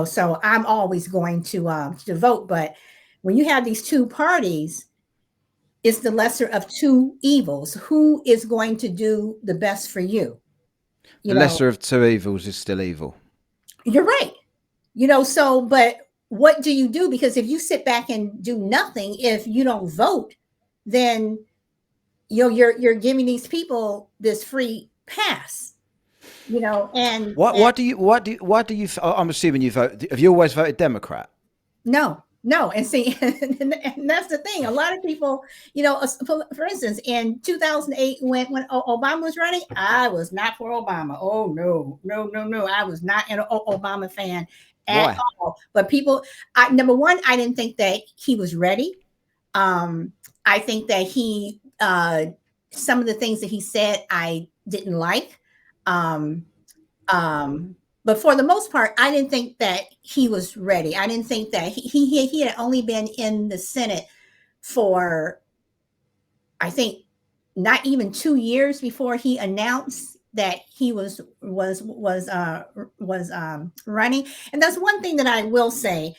so I'm always going to vote. But when you have these two parties, it's the lesser of two evils. Who is going to do the best for you? The lesser of two evils is still evil. You're right. But what do you do? Because if you sit back and do nothing, if you don't vote, then you're giving these people this free pass. And why do you? I'm assuming you vote. Have you always voted Democrat? No. No, and see, and that's the thing. A lot of people, for instance, in 2008, when Obama was running, I was not for Obama. Oh no, no, no, no! I was not an Obama fan at Why? all. But people, number one, I didn't think that he was ready. I think that some of the things that he said, I didn't like. Um, but for the most part, I didn't think that he was ready. I didn't think that he had only been in the Senate for, I think, not even 2 years before he announced that he was running. And that's one thing that I will say.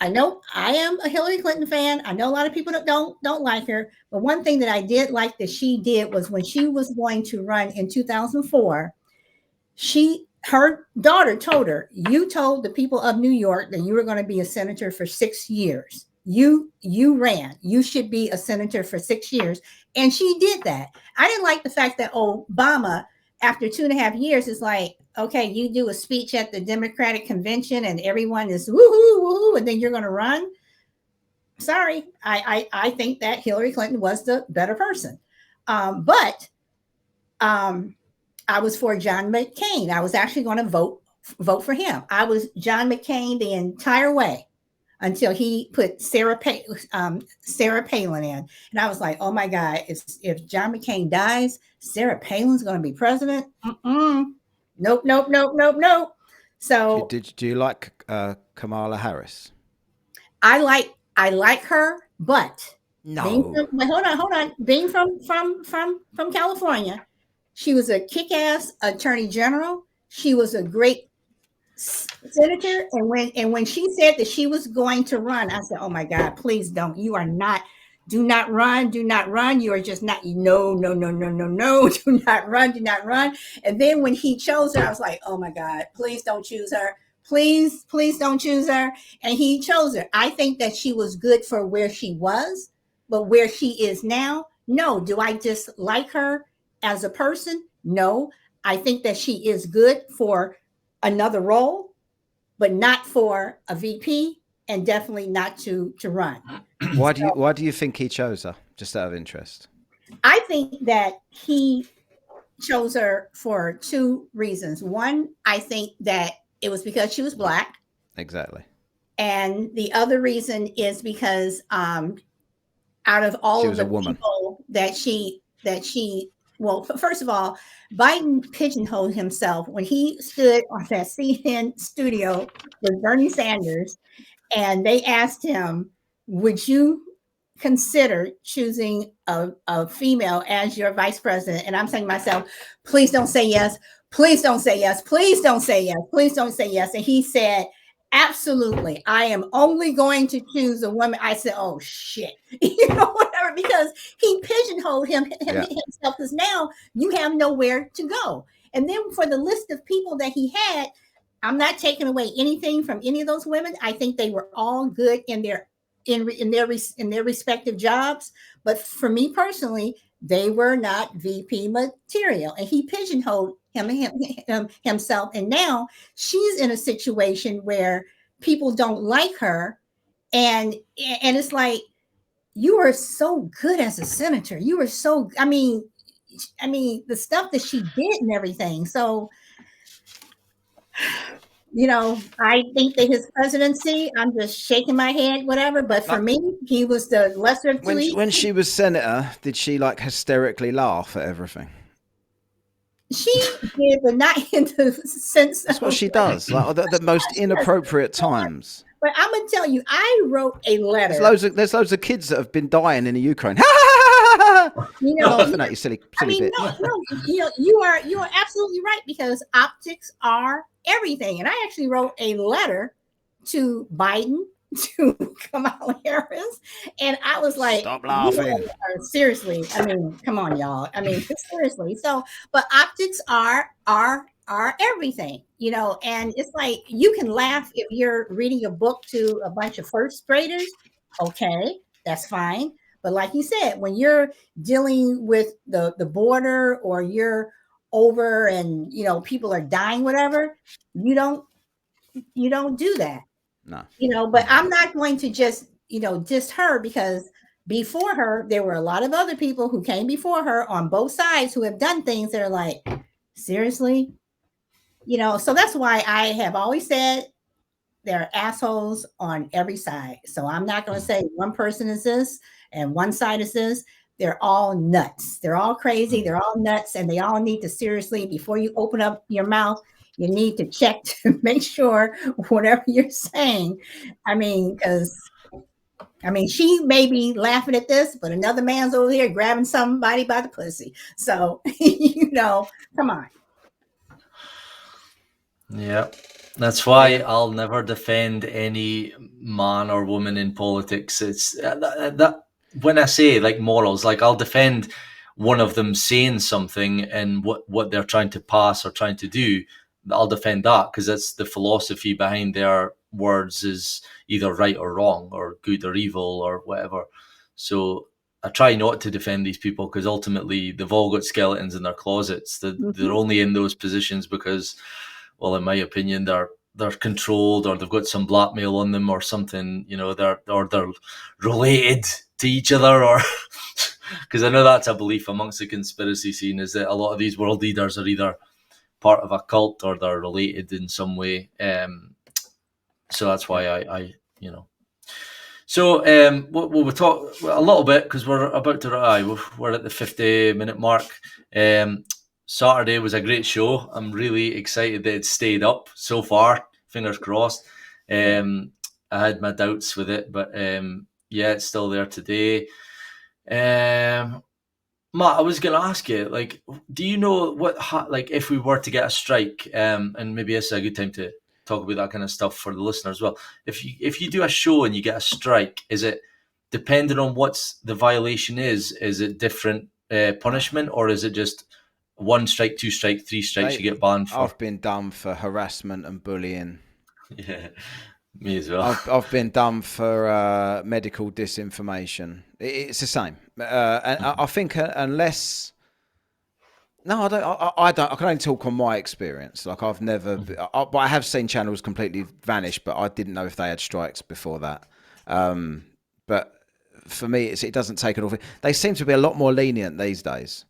I know I am a Hillary Clinton fan. I know a lot of people that don't like her, but one thing that I did like that she did was when she was going to run in 2004, her daughter told her, you told the people of New York that you were going to be a senator for 6 years. You ran. You should be a senator for 6 years. And she did that. I didn't like the fact that Obama, after 2.5 years, is like, okay, you do a speech at the Democratic convention and everyone is woohoo, woohoo, and then you're going to run. Sorry. I think that Hillary Clinton was the better person. But I was for John McCain. I was actually going to vote for him. I was John McCain the entire way until he put Sarah Palin in, and I was like, "Oh my God! If John McCain dies, Sarah Palin's going to be president." Nope, nope, nope, nope, nope. So Do you like Kamala Harris? I like her, but No. hold on. Being from California, she was a kick-ass attorney general. She was a great senator, and when she said that she was going to run, I said, "Oh my God, please don't! You are not. Do not run. Do not run. You are just not. No, no, no, no, no, no. Do not run. Do not run." And then when he chose her, I was like, "Oh my God, please don't choose her. Please, please don't choose her." And he chose her. I think that she was good for where she was, but where she is now, no. Do I just like her as a person? No. I think that she is good for another role, but not for a VP, and definitely not to run. Why do you think he chose her? Just out of interest. I think that he chose her for two reasons. One, I think that it was because she was Black. Exactly. And the other reason is because out of all She of was the a woman. people that she well, first of all, Biden pigeonholed himself when he stood on that CNN studio with Bernie Sanders, and they asked him, would you consider choosing a female as your vice president? And I'm saying to myself, please don't say yes. Please don't say yes. Please don't say yes. Please don't say yes. And he said, absolutely. I am only going to choose a woman. I said, oh shit. Whatever, because he pigeonholed himself, because now you have nowhere to go. And then for the list of people that he had, I'm not taking away anything from any of those women. I think they were all good in their respective jobs. But for me personally, they were not VP material, and he pigeonholed himself. And now she's in a situation where people don't like her, and it's like, you are so good as a senator. You were so. I mean, the stuff that she did and everything. So, I think that his presidency, I'm just shaking my head, whatever. But for me, he was the lesser of two evils. When she was senator, did she like hysterically laugh at everything? She did, but not in the sense. That's what she does, like the most inappropriate times. But I'm gonna tell you, I wrote a letter. There's loads of kids that have been dying in the Ukraine. Laughing at you, silly bitch. No, you are absolutely right, because optics are everything. And I actually wrote a letter to Biden, to Kamala Harris, and I was like, stop laughing. Seriously, come on, y'all. Seriously. So, but optics are everything, and it's like, you can laugh if you're reading a book to a bunch of first graders. Okay, that's fine. But like you said, when you're dealing with the border, or you're over and people are dying, whatever, you don't do that. No. But I'm not going to just, diss her, because before her, there were a lot of other people who came before her on both sides who have done things that are like, seriously? So that's why I have always said there are assholes on every side. So I'm not going to say one person is this and one side is this. They're all nuts. They're all crazy. They're all nuts. And they all need to, seriously, before you open up your mouth, you need to check to make sure whatever you're saying. Because she may be laughing at this, but another man's over here grabbing somebody by the pussy. So, come on. Yeah. That's why I'll never defend any man or woman in politics. It's that when I say like morals, like I'll defend one of them saying something and what they're trying to pass or trying to do. I'll defend that because that's the philosophy behind their words is either right or wrong or good or evil or whatever. So I try not to defend these people because ultimately they've all got skeletons in their closets. They're only in those positions because, well, in my opinion, they're controlled or they've got some blackmail on them or something. They're related to each other, or because I know that's a belief amongst the conspiracy scene is that a lot of these world leaders are either part of a cult or they're related in some way. So that's why I. So we'll talk a little bit because we're about to we're at the 50-minute mark. Saturday was a great show. I'm really excited that it stayed up so far. Fingers crossed. I had my doubts with it, but yeah, it's still there today. Matt, I was going to ask you, like, do you know like, if we were to get a strike, and maybe this is a good time to talk about that kind of stuff for the listener as well. If you do a show and you get a strike, is it depending on what's the violation is it different punishment, or is it just 1 strike, 2 strike, 3 strikes you get banned for? I've been done for harassment and bullying. Yeah, me as well. I've been done for medical disinformation. It's the same. And I think unless... No, I don't. I don't. I can only talk on my experience. Like I've never, but I have seen channels completely vanish. But I didn't know if they had strikes before that. But for me, it doesn't take it off. They seem to be a lot more lenient these days.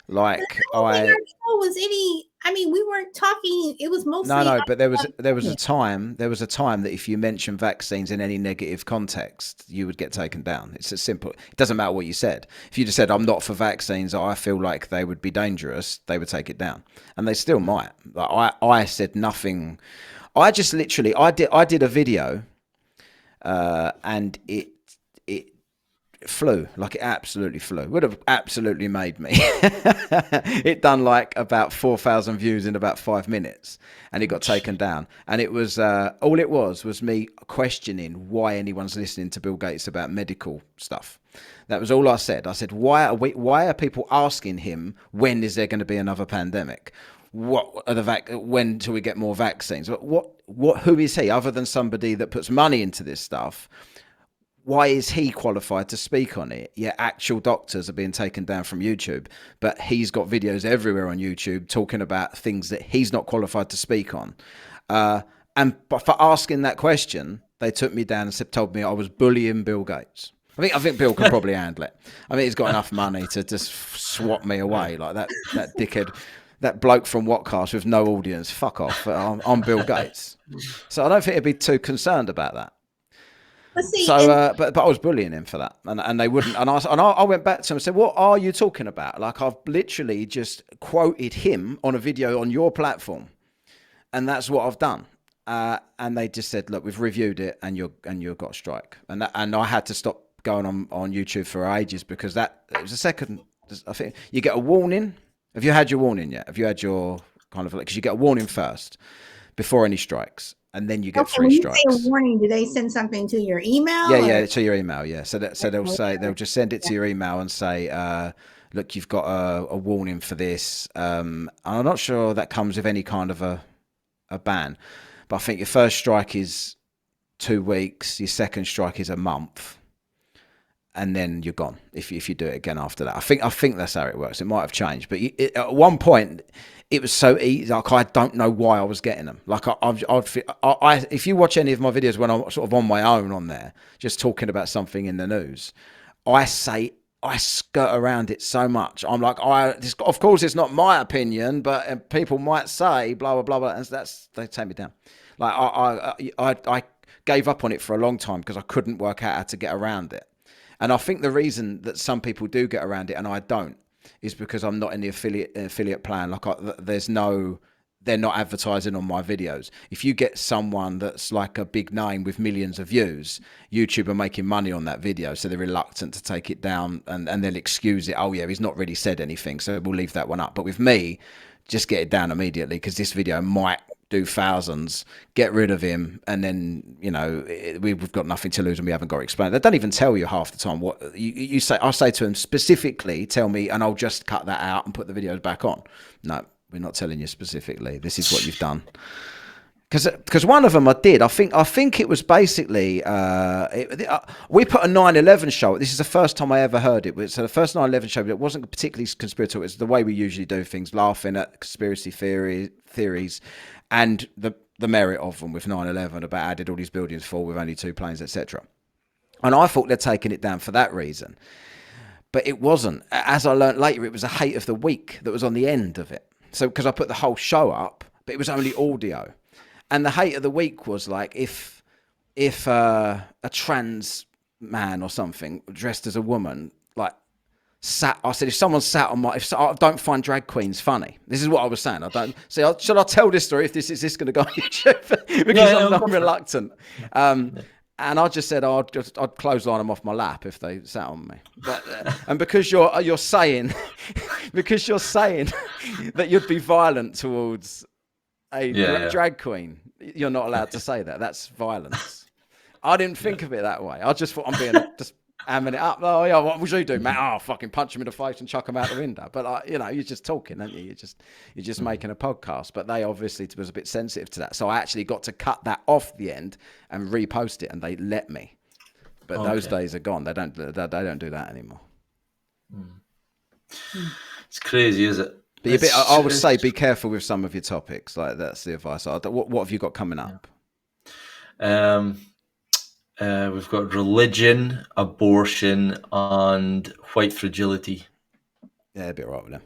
Like I don't think our show was any. We weren't talking. It was mostly no. But there was a time. There was a time that if you mention vaccines in any negative context, you would get taken down. It's as simple. It doesn't matter what you said. If you just said I'm not for vaccines, I feel like they would be dangerous, they would take it down, and they still might. Like I said nothing. I just literally I did a video, and it flew. Like it absolutely flew. Would have absolutely made me. It done like about 4,000 views in about 5 minutes, and it got taken down. And it was all it was me questioning why anyone's listening to Bill Gates about medical stuff. That was all I said. I said, why are people asking him when is there going to be another pandemic? What are when do we get more vaccines? Who is he other than somebody that puts money into this stuff? Why is he qualified to speak on it? Yeah, actual doctors are being taken down from YouTube, but he's got videos everywhere on YouTube talking about things that he's not qualified to speak on. But for asking that question, they took me down and told me I was bullying Bill Gates. I think Bill can probably handle it. He's got enough money to just swat me away like that dickhead, that bloke from WhatKast with no audience. Fuck off. I'm Bill Gates. So I don't think he'd be too concerned about that. But I was bullying him for that, and they wouldn't. And I went back to him and said, "What are you talking about? Like I've literally just quoted him on a video on your platform, and that's what I've done." And they just said, "Look, we've reviewed it, and you've got a strike." And I had to stop going on YouTube for ages because it was a second. I think you get a warning. Have you had your warning yet? Have you had your kind of because you get a warning first before any strikes. And then you get 3 strikes. When you say a warning, do they send something to your email? Yeah, to your email. Yeah, so they'll just send it to your email and say, look, you've got a warning for this. I'm not sure that comes with any kind of a ban, but I think your first strike is 2 weeks. Your second strike is a month, and then you're gone if you do it again after that. I think that's how it works. It might have changed, but at one point it was so easy. Like, I don't know why I was getting them. Like, if you watch any of my videos when I'm sort of on my own on there, just talking about something in the news, I skirt around it so much. I'm like, of course it's not my opinion, but people might say blah blah blah blah, and they take me down. Like, I gave up on it for a long time because I couldn't work out how to get around it. And I think the reason that some people do get around it and I don't is because I'm not in the affiliate plan. Like, they're not advertising on my videos. If you get someone that's like a big name with millions of views, YouTube are making money on that video, so they're reluctant to take it down, and they'll excuse it. Oh yeah, he's not really said anything, so we'll leave that one up. But with me, just get it down immediately, because this video might do thousands. Get rid of him, and then we've got nothing to lose, and we haven't got to explain. They don't even tell you half the time what you say. I say to them specifically, tell me, and I'll just cut that out and put the videos back on. No, we're not telling you specifically. This is what you've done. Because one of them I did. I think it was basically we put a 9/11 show. This is the first time I ever heard it. So the first 9/11 show, it wasn't particularly conspiratorial. It's the way we usually do things, laughing at conspiracy theories, and the merit of them with 9/11 about how did all these buildings fall with only 2 planes, etc. And I thought they'd taken it down for that reason, but it wasn't. As I learned later, it was a hate of the week that was on the end of it. So because I put the whole show up, but it was only audio. And the hate of the week was like, if a trans man or something dressed as a woman, like, I said, if someone sat on I don't find drag queens funny. This is what I was saying. I don't say, should I tell this story? Is this going to go on YouTube? Because I'm reluctant. And I just said, I'd clothesline them off my lap if they sat on me. But, and because you're saying, because you're saying that you'd be violent towards a drag queen, you're not allowed to say that. That's violence. I didn't think of it that way. I just thought I'm being just hamming it up. Oh yeah, what would you do, Matt? Oh, fucking punch him in the face and chuck him out the window. But you're just talking, aren't you? You're just making a podcast. But they obviously was a bit sensitive to that, so I actually got to cut that off the end and repost it, and they let me. But those days are gone. They don't do that anymore. It's crazy, is it? But I would say be careful with some of your topics. Like, that's the advice. What have you got coming up? We've got religion, abortion, and white fragility. Yeah, they'll be all right with them.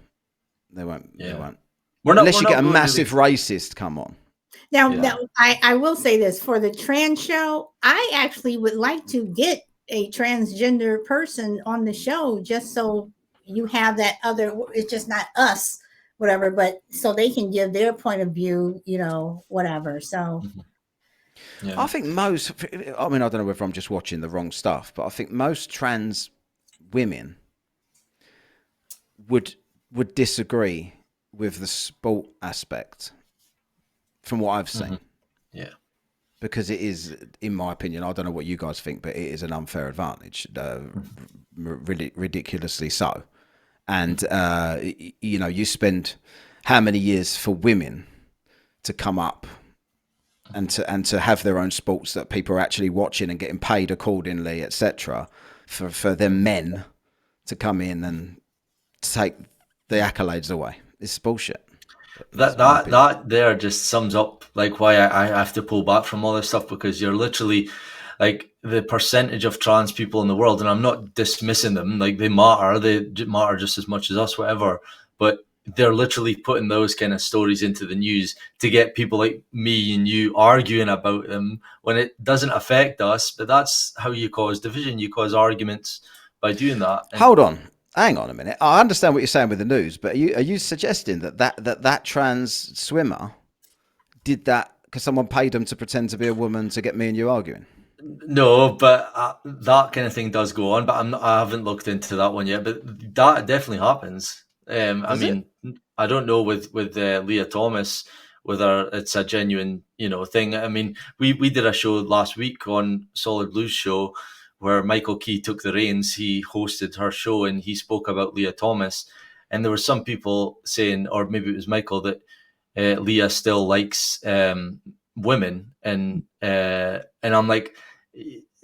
They won't. They won't. Unless you get a massive racist come on. Now, I will say this, for the trans show, I actually would like to get a transgender person on the show, just so you have that other, it's just not us, whatever, but so they can give their point of view, whatever. So I think I don't know whether I'm just watching the wrong stuff, but I think most trans women would disagree with the sport aspect from what I've seen. Yeah. Because it is, in my opinion, I don't know what you guys think, but it is an unfair advantage, ridiculously so. And, you spend how many years for women to come up and to have their own sports that people are actually watching and getting paid accordingly, etc., for them men to come in and take the accolades away. It's bullshit. That there just sums up like why I have to pull back from all this stuff, because you're literally like the percentage of trans people in the world, and I'm not dismissing them, like they matter just as much as us, whatever, but they're literally putting those kind of stories into the news to get people like me and you arguing about them when it doesn't affect us. But that's how you cause division. You cause arguments by doing that. Hold on. Hang on a minute. I understand what you're saying with the news, but are you suggesting that trans swimmer did that because someone paid them to pretend to be a woman to get me and you arguing? No, but that kind of thing does go on. But I haven't looked into that one yet. But that definitely happens. I don't know with Leah Thomas whether it's a genuine thing. I mean, we did a show last week on Solid Blues Show where Michael Key took the reins. He hosted her show and he spoke about Leah Thomas. And there were some people saying, or maybe it was Michael, that Leah still likes women. And I'm like,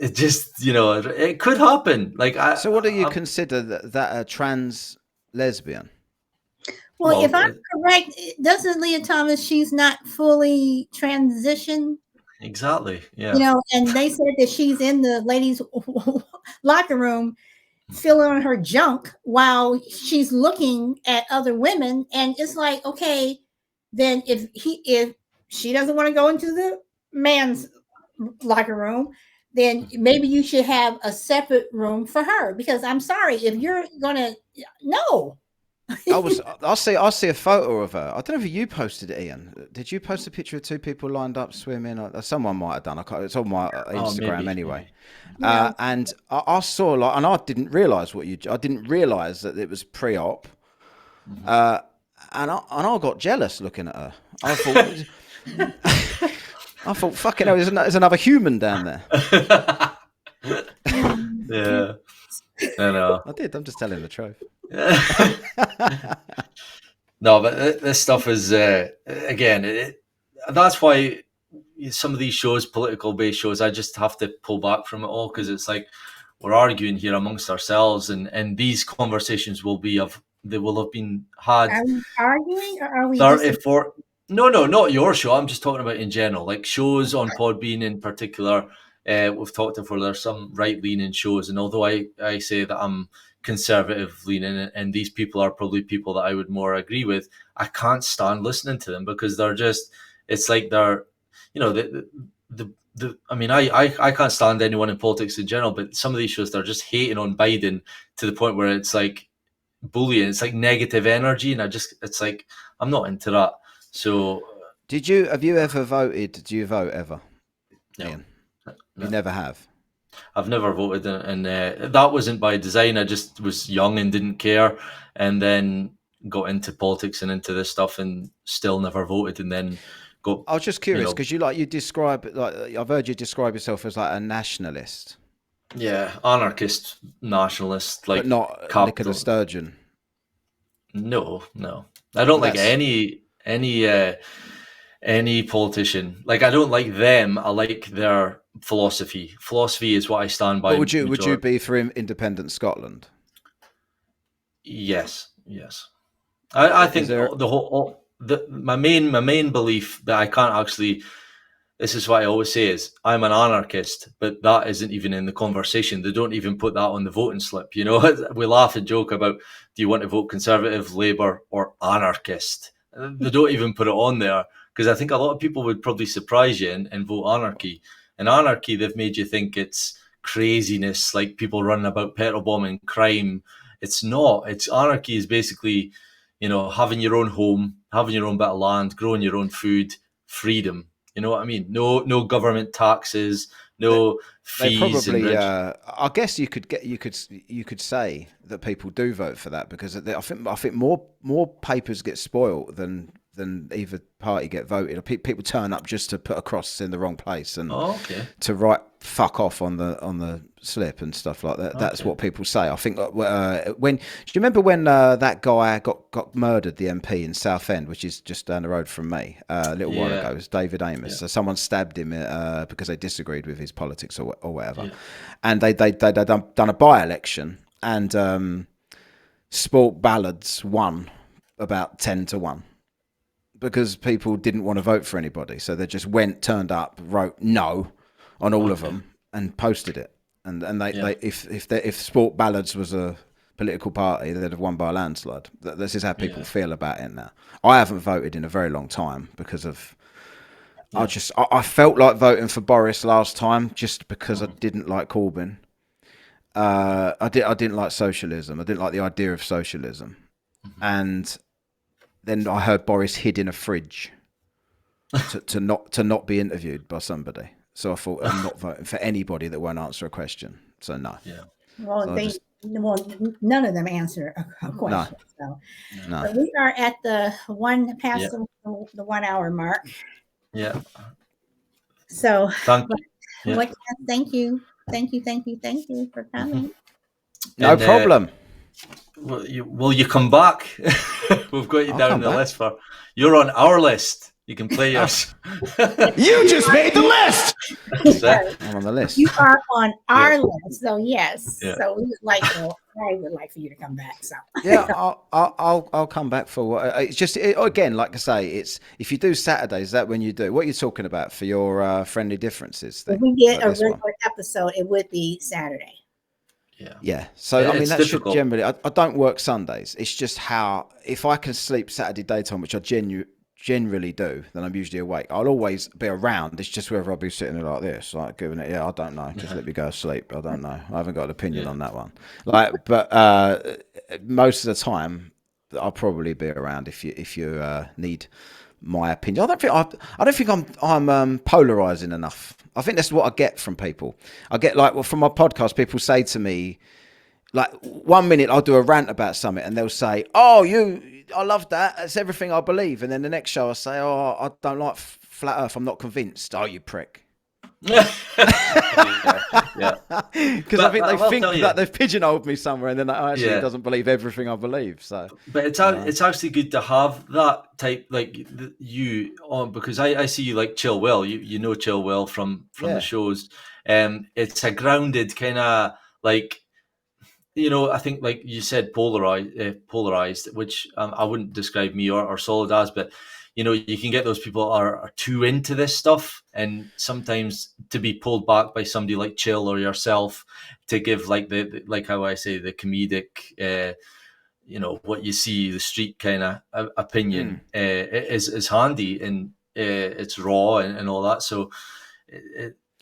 it just, it could happen. Like So what do you consider that a trans lesbian? Well, if I'm correct, doesn't Leah Thomas, she's not fully transitioned? Exactly. Yeah. And they said that she's in the ladies' locker room filling on her junk while she's looking at other women. And it's like, okay, then if she doesn't want to go into the man's locker room, then maybe you should have a separate room for her. Because I'm sorry, if you're gonna no. I see a photo of her. I don't know if you posted it, Ian. Did you post a picture of two people lined up swimming? Someone might have done. It's on my Instagram anyway. Yeah. And I saw and I didn't realize I didn't realize that it was pre-op. And I got jealous looking at her. I thought, fucking hell, there's another human down there. Yeah, I know. I did. I'm just telling the truth. No, but this stuff is again. That's why some of these shows, political-based shows, I just have to pull back from it all, because it's like we're arguing here amongst ourselves, and these conversations will have been had. Are we arguing, or are we 34? No, not your show. I'm just talking about in general, like shows on Podbean in particular. We've talked before. There's some right-leaning shows, and although I say that I'm conservative leaning, and these people are probably people that I would more agree with, I can't stand listening to them, because they're just, it's like they're, I mean, I can't stand anyone in politics in general, but some of these shows, they're just hating on Biden to the point where it's like bullying. It's like negative energy, and it's like, I'm not into that. So have you ever voted? Do you vote ever? No. Ian? You never have? I've never voted, and that wasn't by design. I just was young and didn't care, and then got into politics and into this stuff, and still never voted. And then I was just curious, because you describe, like, I've heard you describe yourself as like a nationalist. Yeah, anarchist, nationalist, like, but not Nicola Sturgeon. No, I don't like any politician. Like, I don't like them. I like their philosophy. Philosophy is what I stand by. But would you be for independent Scotland? Yes. I think my main belief that I can't actually. This is what I always say is I'm an anarchist, but that isn't even in the conversation. They don't even put that on the voting slip. We laugh and joke about, do you want to vote Conservative, Labour, or anarchist? They don't even put it on there, because I think a lot of people would probably surprise you and vote anarchy. And anarchy, they've made you think it's craziness, like people running about petrol bombing, crime. It's not. It's anarchy is basically, having your own home, having your own bit of land, growing your own food, freedom. You know what I mean? No government taxes, no fees. They probably. I guess you could say that people do vote for that, because I think more papers get spoiled than either party get voted. People turn up just to put a cross in the wrong place and to write "fuck off" on the slip and stuff like that. That's what people say. I think when do you remember when that guy got murdered, the MP in Southend, which is just down the road from me, a little while ago? It was David Amos. So someone stabbed him because they disagreed with his politics or whatever, and they done a by-election, and Sport Ballads won about 10-1. Because people didn't want to vote for anybody, so they just turned up, wrote no on all of them, and posted it. And if Sport Ballads was a political party, they'd have won by a landslide. This is how people feel about it now. I haven't voted in a very long time because of. I felt like voting for Boris last time just because I didn't like Corbyn. I didn't like socialism. I didn't like the idea of socialism, and. Then I heard Boris hid in a fridge to not be interviewed by somebody. So I thought, I'm not voting for anybody that won't answer a question. So no. Yeah. Well, none of them answer a question. No. But we are at the the 1 hour mark. Yeah. So thank you for coming. No problem. Will you come back? We've got you down the list you're on our list. You can play Oh, yours. you just made the list. Yes, I'm on the list. you are on our Yeah. list. So yes. Yeah. So we would like, well, I would like for you to come back. So Yeah, I'll come back for what it's just again, like I say, it's if you do Saturdays, is that when you do what you're talking about for your friendly differences if thing, we get like a this one. regular episode, it would be Saturday. Yeah. Yeah, so I mean It's that should difficult. generally. I don't work Sundays. It's just how if I can sleep Saturday daytime, which I generally do, then I'm usually awake. I'll always be around. It's just whether I'll be sitting there like this, like giving it. Yeah, I don't know. Just let me go to sleep. I don't know. I haven't got an opinion Yeah. on that one. Like, but most of the time, I'll probably be around if you need my opinion. I don't think I'm polarizing enough. I think that's what I get from people. I get like well from my podcast. People say to me, like 1 minute I'll do a rant about something and they'll say, "Oh, I love that. That's everything I believe." And then the next show I say, "Oh, I don't like flat Earth. I'm not convinced." Oh, you prick. Yeah. Because I think But I they will think tell you. that they've pigeonholed me somewhere, and then actually Yeah. doesn't believe everything I believe. So, But it's actually good to have that type like you on because I see you like Chill Will. You know Chill Will from the yeah, shows. It's a grounded kind of like I think like you said polarized, which I wouldn't describe me or Solid as, but you can get those people are too into this stuff, and sometimes to be pulled back by somebody like Chill or yourself to give like like how I say the comedic. What you see the street kind of opinion is handy and it's raw and all that, so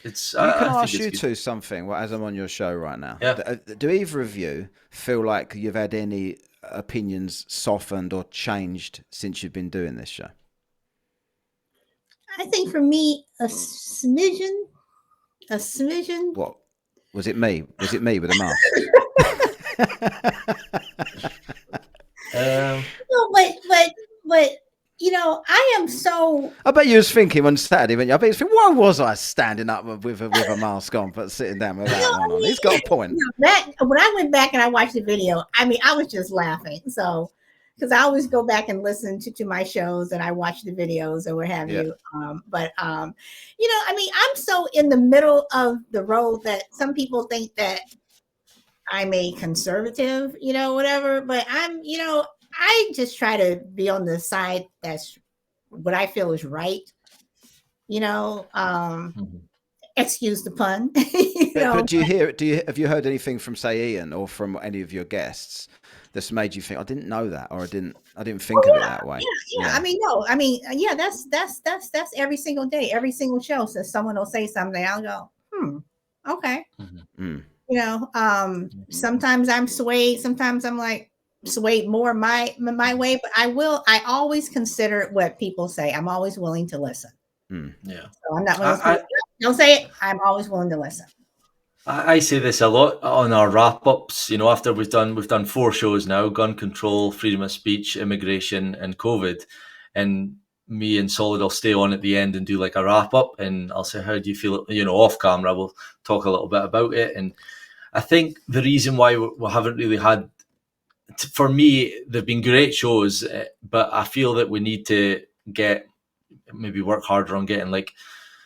it's Can I I think ask it's you good. two something? Well, as I'm on your show right now, Yeah. do either of you feel like you've had any opinions softened or changed since you've been doing this show? I think for me, a smidgen. What was it? Me? Was it me with a mask? No, but I am so. I bet you was thinking on Saturday, weren't you? I bet you was thinking, why was I standing up with a mask on, but sitting down without one on? He's got a point. That when I went back and I watched the video, I mean, I was just laughing. So, because I always go back and listen to my shows and I watch the videos or what have Yeah. you. I mean, I'm so in the middle of the road that some people think that I'm a conservative, whatever. But I just try to be on the side that's what I feel is right. Excuse the pun. But have you heard anything from say Ian or from any of your guests that's made you think I didn't know that or I didn't think of it that way? Yeah. I mean, no, I mean, yeah, that's every single day, every single show. So someone will say something, I'll go, okay. Sometimes I'm swayed, sometimes I'm like swayed more my way, but I always consider what people say. I'm always willing to listen. Yeah. So I'm not one of those people, don't say it. I'm always willing to listen. I say this a lot on our wrap-ups, after we've done 4 shows now: gun control, freedom of speech, immigration, and COVID. And me and Solid will stay on at the end and do like a wrap-up, and I'll say, how do you feel? Off camera, we'll talk a little bit about it. And I think the reason why we haven't really had, for me, they've been great shows, but I feel that we need to maybe work harder on getting like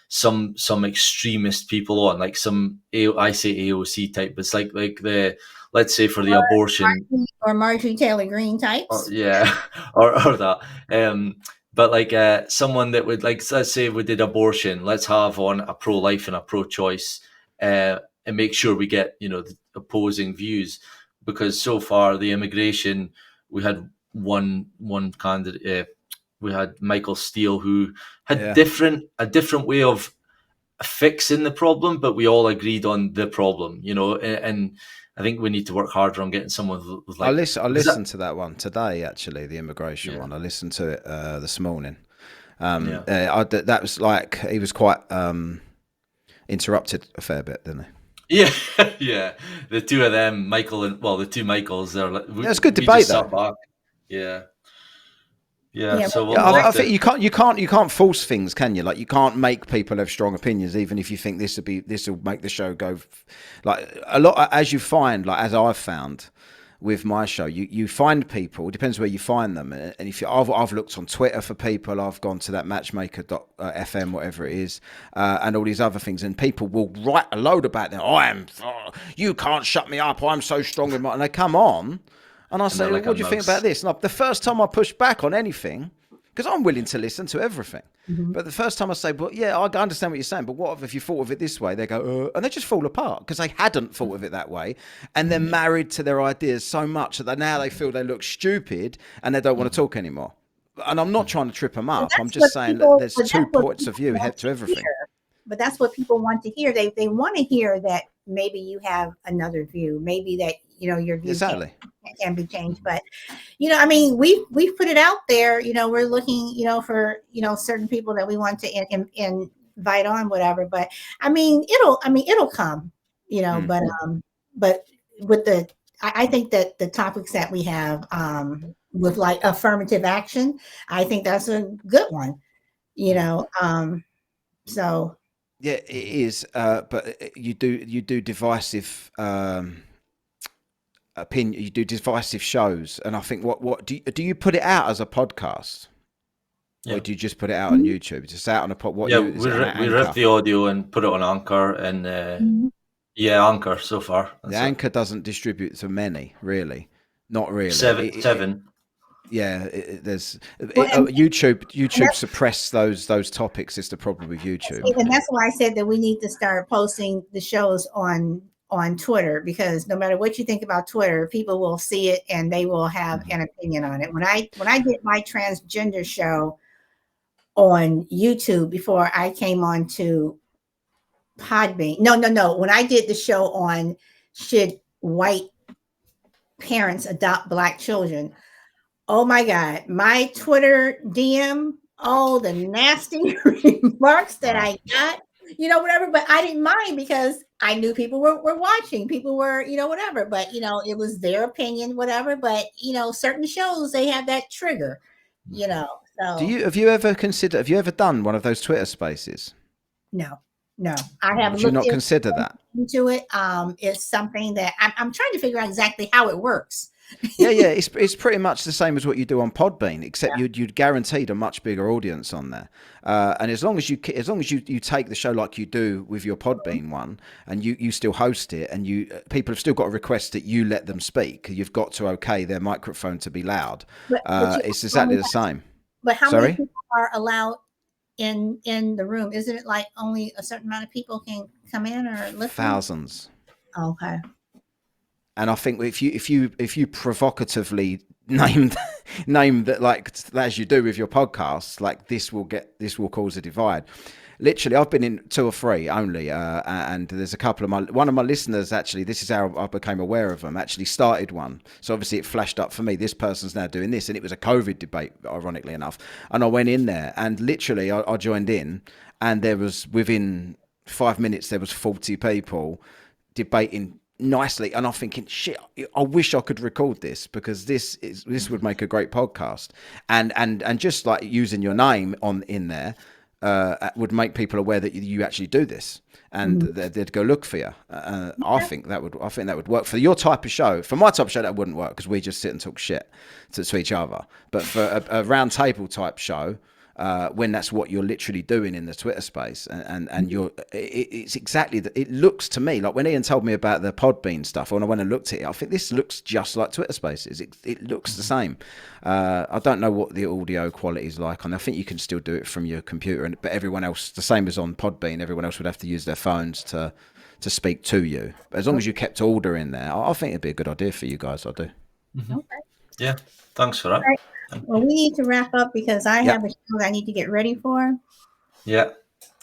some extremist people on, like some I say AOC type. It's like the, let's say for the abortion or Marjorie Taylor Greene types. or that. But like someone that would, like, let's say we did abortion, let's have on a pro-life and a pro-choice, and make sure we get the opposing views, because so far the immigration, we had one candidate. We had Michael Steele, who had a different way of fixing the problem, but we all agreed on the problem, and I think we need to work harder on getting someone like. I listened to that one today, actually, the immigration one. I listened to it this morning. That was like, he was quite interrupted a fair bit, didn't he? Yeah, yeah. The two of them, the two Michaels, they're like, it's good debate though. Back. Yeah. So I think you can't force things, can you? Like, you can't make people have strong opinions, even if you think this will make the show go. Like a lot, as you find, like as I've found, with my show. You find people. It depends where you find them. And if I've looked on Twitter for people, I've gone to that matchmaker.fm, whatever it is, and all these other things, and people will write a load about them. You can't shut me up. I'm so strong with my. And they come on, and I say, like what do you think about this? And the first time I push back on anything, because I'm willing to listen to everything. Mm-hmm. But the first time I say, well, yeah, I understand what you're saying, but what if you thought of it this way? They go, and they just fall apart because they hadn't thought of it that way. And they're married to their ideas so much that now they feel they look stupid and they don't want to talk anymore. And I'm not trying to trip them up. I'm just saying that there's two points of view to everything. But that's what people want to hear. They want to hear that maybe you have another view, maybe that, your view can be changed. But, I mean, we've put it out there, we're looking, for, certain people that we want to invite on, whatever. But I mean, it'll come, but with I think that the topics that we have, with like affirmative action, I think that's a good one, so. Yeah, it is. But you do divisive, opinion. You do divisive shows, and I think what do you put it out as a podcast, or do you just put it out on YouTube? Just out on a pod? We wrote the audio and put it on Anchor, and Anchor so far. The Anchor doesn't distribute to many, really, not really. Seven. Yeah, there's YouTube suppress those topics. Is the problem with YouTube, and that's why I said that we need to start posting the shows on Twitter, because no matter what you think about Twitter, people will see it and they will have an opinion on it. When I did my transgender show on YouTube before I came on to Podbean, no, when I did the show on should white parents adopt black children, oh my God, my Twitter DM, the nasty remarks that I got, whatever, but I didn't mind because I knew people were watching, people were, whatever, but, it was their opinion, whatever, but, certain shows, they have that trigger, so. Have you ever done one of those Twitter spaces? No, I haven't. Would you not consider that? Into it? It's something that I'm trying to figure out exactly how it works. Yeah, it's pretty much the same as what you do on Podbean, except you'd guaranteed a much bigger audience on there. And as long as you take the show like you do with your Podbean one, and you still host it, and people have still got to request that you let them speak. You've got to okay their microphone to be loud. But it's exactly the same. But how many people are allowed in the room? Isn't it like only a certain amount of people can come in or listen? Thousands. Okay. And I think if you provocatively name that, like as you do with your podcasts, like this will cause a divide. Literally, I've been in 2 or 3 only, and there's a couple of one of my listeners actually. This is how I became aware of them. Actually, started one, so obviously it flashed up for me. This person's now doing this, and it was a COVID debate, ironically enough. And I went in there, and literally, I joined in, and there was within 5 minutes there was 40 people debating nicely, and I'm thinking, shit, I wish I could record this, because this would make a great podcast, and just like using your name in there. Would make people aware that you actually do this, and they'd go look for you. I think that would work for your type of show. For my type of show, that wouldn't work because we just sit and talk shit to each other. But for a round table type show, when that's what you're literally doing in the Twitter space, and it's exactly that. It looks to me like when Ian told me about the Podbean stuff, when I went and looked at it, I think this looks just like Twitter Spaces. It looks the same. I don't know what the audio quality is like, and I think you can still do it from your computer. But everyone else, the same as on Podbean, everyone else would have to use their phones to speak to you. But as long as you kept order in there, I think it'd be a good idea for you guys. I do. Mm-hmm. Okay. Yeah, thanks for that. Right. Well, we need to wrap up because I have a show that I need to get ready for. Yeah.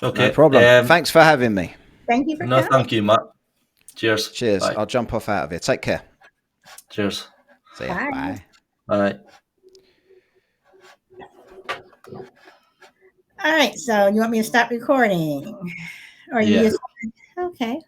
Okay. No problem. Thanks for having me. Thank you for coming. Thank you, Matt. Cheers. Bye. I'll jump off out of here. Take care. Cheers. See ya. Bye. Bye. All right. So you want me to stop recording? Or you just okay.